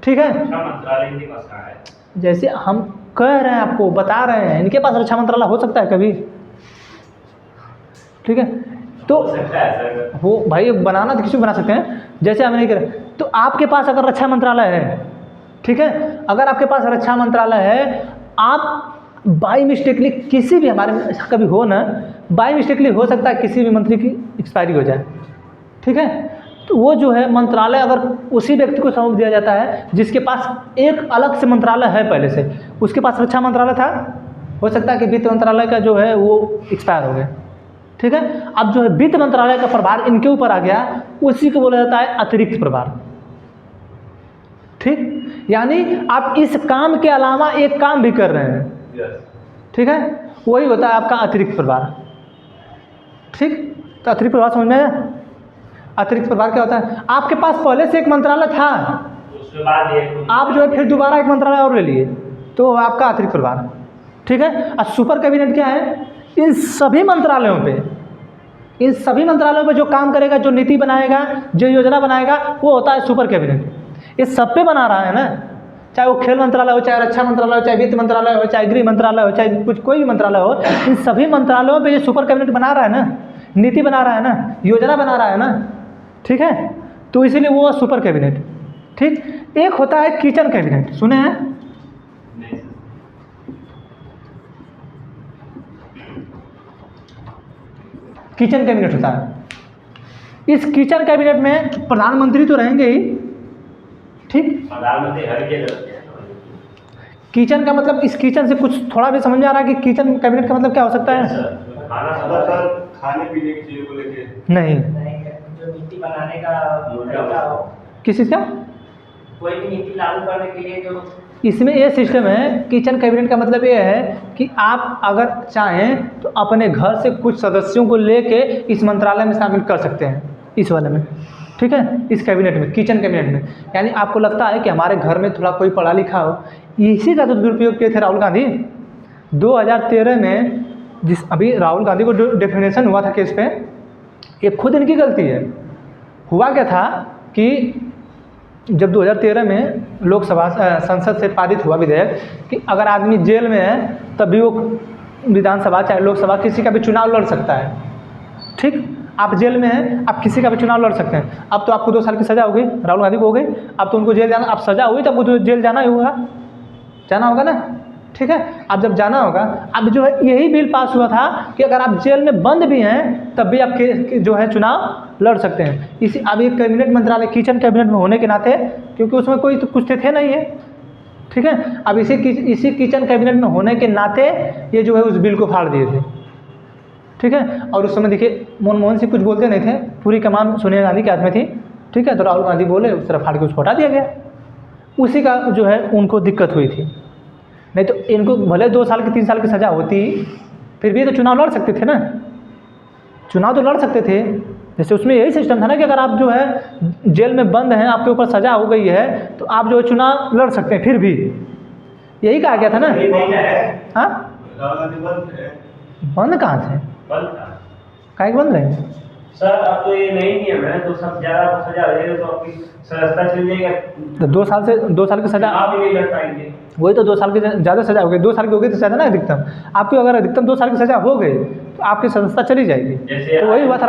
ठीक है, रक्षा मंत्रालय इनके पास कहाँ है? जैसे हम कह रहे हैं, आपको बता रहे हैं, इनके पास रक्षा मंत्रालय हो सकता है कभी, ठीक है। तो हो सकता है सर। वो भाई बनाना तो किसी को बना सकते हैं, जैसे हम नहीं करें। तो आपके पास अगर रक्षा मंत्रालय है, ठीक है, अगर आपके पास रक्षा मंत्रालय है, आप बाई मिस्टेकली किसी भी, हमारे में ऐसा कभी हो ना, बाई मिस्टेकली हो सकता है किसी भी मंत्री की एक्सपायरी हो जाए, ठीक है, तो वो जो है मंत्रालय अगर उसी व्यक्ति को सौंप दिया जाता है जिसके पास एक अलग से मंत्रालय है पहले से, उसके पास रक्षा मंत्रालय था, हो सकता है कि वित्त मंत्रालय का जो है वो एक्सपायर हो गया, ठीक है। अब जो है वित्त मंत्रालय का प्रभार इनके ऊपर आ गया, उसी को बोला जाता है अतिरिक्त प्रभार, ठीक। यानी आप इस काम के अलावा एक काम भी कर रहे हैं, यस। ठीक है, वही होता है आपका अतिरिक्त प्रभार, ठीक। तो अतिरिक्त प्रभार समझ में आया? अतिरिक्त प्रभार क्या होता है? आपके पास पहले से एक मंत्रालय था, उसके बाद एक आप जो है फिर दोबारा एक मंत्रालय और ले लिए, तो आपका अतिरिक्त प्रभार, ठीक है। और सुपर कैबिनेट क्या है? इन सभी मंत्रालयों पे, इन सभी मंत्रालयों पे जो काम करेगा, जो नीति बनाएगा, जो योजना बनाएगा, वो होता है सुपर कैबिनेट। ये सब पे बना रहा है ना, चाहे वो खेल मंत्रालय हो, चाहे रक्षा मंत्रालय हो, चाहे वित्त मंत्रालय हो, चाहे गृह मंत्रालय हो, चाहे कुछ कोई भी मंत्रालय हो, इन सभी मंत्रालयों पे ये सुपर कैबिनेट बना रहा है ना, नीति बना रहा है ना, योजना बना रहा है ना, ठीक है। तो इसीलिए वो सुपर कैबिनेट, ठीक। एक होता है किचन कैबिनेट, सुने हैं? नहीं सर। किचन कैबिनेट होता है। इस किचन कैबिनेट में प्रधानमंत्री तो रहेंगे ही, ठीक। प्रधानमंत्री हर जगह रहते हैं। किचन का मतलब, इस किचन से कुछ थोड़ा भी समझ में आ रहा है कि किचन कैबिनेट का मतलब क्या हो सकता है? सर, खाना मतलब सर खाने पीने की चीज़ों को लेके नहीं, जो नीति बनाने का तरीका हो, किस चीज़ का? कोई भी नीति लागू करने के लिए जो इसमें ये सिस्टम है, किचन कैबिनेट का मतलब ये है कि आप अगर चाहें तो अपने घर से कुछ सदस्यों को लेके इस मंत्रालय में शामिल कर सकते हैं, इस वाले में, ठीक है, इस कैबिनेट में, किचन कैबिनेट में। यानी आपको लगता है कि हमारे घर में थोड़ा कोई पढ़ा लिखा हो, इसी का तो दुरुपयोग किए थे राहुल गांधी 2013 में। जिस अभी राहुल गांधी को जो डेफिनेशन हुआ था केस पे, ये खुद इनकी गलती है। हुआ क्या था कि जब 2013 में लोकसभा संसद से पारित हुआ विधेयक कि अगर आदमी जेल में है तब भी वो विधानसभा चाहे लोकसभा किसी का भी चुनाव लड़ सकता है, ठीक। आप जेल में हैं, आप किसी का भी चुनाव लड़ सकते हैं। अब तो आपको 2 साल की सज़ा हो गई, राहुल गांधी को हो गई, अब तो उनको जेल जाना, अब सज़ा हुई तो आपको तो जेल जाना ही होगा, जाना होगा ना, ठीक है। अब जब जाना होगा, अब जो है यही बिल पास हुआ था कि अगर आप जेल में बंद भी हैं तब भी आप जो है चुनाव लड़ सकते हैं। इसी अब एक कैबिनेट मंत्रालय किचन कैबिनेट में होने के नाते, क्योंकि उसमें कोई तो कुछ थे नहीं है, ठीक है। अब इसी किचन कैबिनेट में होने के नाते ये जो है उस बिल को फाड़ दिए थे, ठीक है। और उस समय देखिए मनमोहन सिंह कुछ बोलते नहीं थे, पूरी कमान सोनिया गांधी के हाथ में थी, ठीक है। तो राहुल गांधी बोले, उस तरह फाड़ के उसको हटा दिया गया। उसी का जो है उनको दिक्कत हुई थी, नहीं तो इनको भले 2 साल की 3 साल की सज़ा होती, फिर भी तो चुनाव लड़ सकते थे ना, चुनाव तो लड़ सकते थे। जैसे उसमें यही सिस्टम था ना कि अगर आप जो है जेल में बंद हैं, आपके ऊपर सज़ा हो गई है, तो आप जो है चुनाव लड़ सकते हैं, फिर भी यही कहा गया था ना। ये नहीं है। हाँ, राहुल गांधी बंद है। बंद कहाँ थे? बंद था। काहे बंद रहेंगे? सर अब तो ये नई नियम है, तो सब ज़्यादा सजा हो जाएगा तो आपकी सदस्यता चल जाएगा, तो 2 साल की सज़ा, आप भी नहीं लड़ पाएंगे। वही तो 2 साल की ज़्यादा सज़ा हो गई, 2 साल की हो गई तो सज़ा ना अधिकतम। आपकी अगर अधिकतम 2 साल की सज़ा हो गई तो आपकी सदस्यता चली जाएगी। जैसे तो वही हुआ था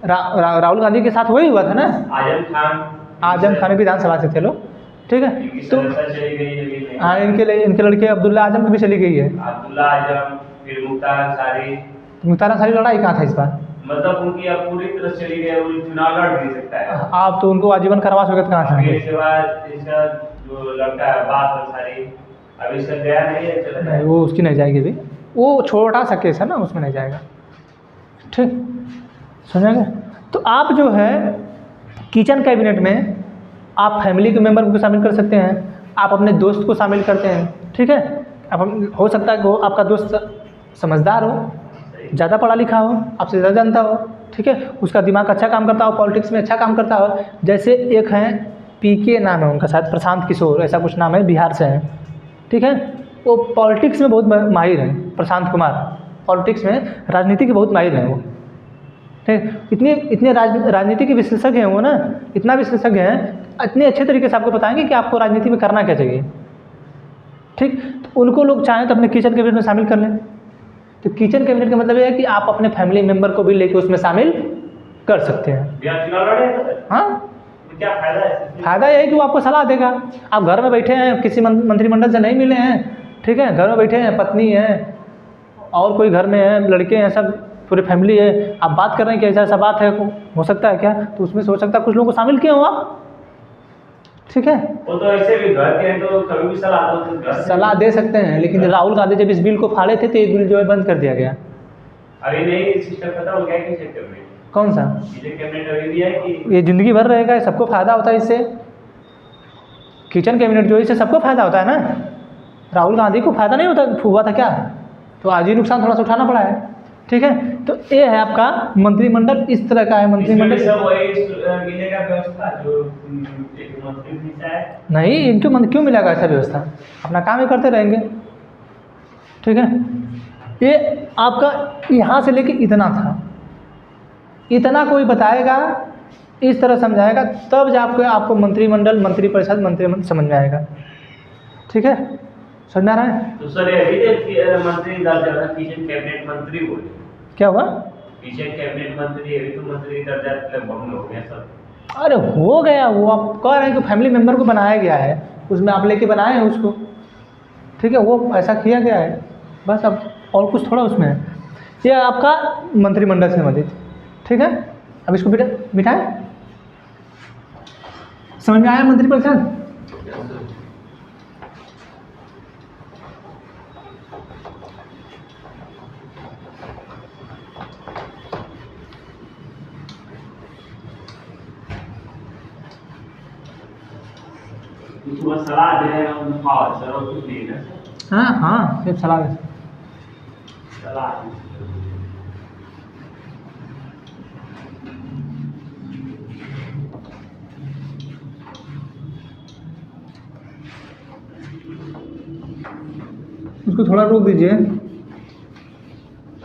राहुल गांधी के साथ, वही हुआ था ना। आजम खान विधानसभा से थे लोग, ठीक है। इनकी तो सदस्यता चली गई है। हाँ, इनके लड़के अब्दुल्ला आजम की भी चली गई है। अब्दुल्ला आजम, फिर मुख्तार अंसारी, मुख्तार अंसारी लड़ाई कहाँ था इस बार? मतलब उनकी अब पूरी तरह चली गई, वो चुनाव लड़ नहीं सकता है। आप तो उनको आजीवन कारावास हो गया, तो कहाँ से फिर आएंगे? इसके बाद इसका जो लड़का है अब्बास अंसारी, अभी इसका गया नहीं है, चला नहीं, जाए। वो उसकी नहीं जाएगी भी, वो छोटा सा केस है ना, उसमें नहीं जाएगा, ठीक, समझेंगे। तो आप जो है किचन कैबिनेट में आप फैमिली के मेंबर को शामिल कर सकते हैं, आप अपने दोस्त को शामिल करते हैं, ठीक है। अब हो सकता है कि वो आपका दोस्त समझदार हो, ज़्यादा पढ़ा लिखा हो, आपसे ज़्यादा जानता हो, ठीक है, उसका दिमाग अच्छा काम करता हो, पॉलिटिक्स में अच्छा काम करता हो। जैसे एक हैं पीके नाम है उनका, शायद प्रशांत किशोर ऐसा कुछ नाम है, बिहार से हैं, ठीक है। वो पॉलिटिक्स में बहुत माहिर हैं, प्रशांत कुमार पॉलिटिक्स में, राजनीति के बहुत माहिर हैं वो, ठीक। इतने इतने राजनीति के विशेषज्ञ हैं वो ना, इतना विशेषज्ञ हैं, इतने अच्छे तरीके से आपको बताएंगे कि आपको राजनीति में करना क्या चाहिए, ठीक। तो उनको लोग चाहें तो अपने किचन कैबिनेट में शामिल कर लें। तो किचन कैबिनेट का मतलब ये है कि आप अपने फैमिली मेम्बर को भी लेके उसमें शामिल कर सकते हैं। बिहार चुनाव लड़े हाँ, तो क्या फायदा है? फायदा यही कि वो आपको सलाह देगा। आप घर में बैठे हैं, किसी मंत्रिमंडल से नहीं मिले हैं, ठीक है, घर में बैठे हैं, पत्नी है और कोई घर में है, लड़के हैं, सब पूरी फैमिली है, आप बात कर रहे हैं कि ऐसा ऐसा बात है, हो सकता है क्या, तो उसमें हो सकता है कुछ लोगों को शामिल किए हो आप, ठीक है। वो तो ऐसे भी घर के हैं तो कभी भी सलाह दो तो घर से- सलाह दे सकते हैं, लेकिन राहुल गांधी जब इस बिल को फाड़े थे तो ये बिल जो है बंद कर दिया गया। अभी नहीं सिस्टम खत्म हो गया कि चेक कर रहे कौन सा? किचन कैबिनेट अभी भी है कि ये ज़िंदगी भर रहेगा, सबको फ़ायदा होता है इससे। किचन कैबिनेट जो है इससे सबको फ़ायदा होता है ना, राहुल गांधी को फ़ायदा नहीं होता हुआ था क्या, तो आज ही नुकसान थोड़ा सा उठाना पड़ा है, ठीक है। तो ये है आपका मंत्रिमंडल, इस तरह का है इसमें भी मंत्रिमंडल। सब वही मिलेगा व्यवस्था जो एक मंत्री मिलता है। नहीं, इनको क्यों मिलेगा ऐसा व्यवस्था, अपना काम ही करते रहेंगे, ठीक है। ये आपका यहाँ से लेके इतना था, इतना कोई बताएगा, इस तरह समझाएगा, तब जाके आपको मंत्रिमंडल, मंत्रिपरिषद, मंत्रिमंडल समझ में आएगा, ठीक है। समझ में आ रहा है? तो सर अभी तक मंत्री दर्जा किचन कैबिनेट मंत्री बोले, क्या हुआ? किचन कैबिनेट मंत्री अभी तो मंत्री दर्जा लगभग हो गया सर। अरे हो गया, वो आप कह रहे हैं कि फैमिली मेम्बर को बनाया गया है, उसमें आप लेके बनाए हैं उसको, ठीक है, वो ऐसा किया गया है बस, अब और कुछ थोड़ा उसमें है। ये आपका मंत्रिमंडल से संबंधित, ठीक है। अब इसको बिठाएं, समझ में आया मंत्रिपरिषद? उसको बस सलाह दे रहे हैं हम, हाँ सर और कुछ नहीं है सर, हाँ हाँ, सिर्फ सलाह है। सलाह उसको थोड़ा रोक दीजिए।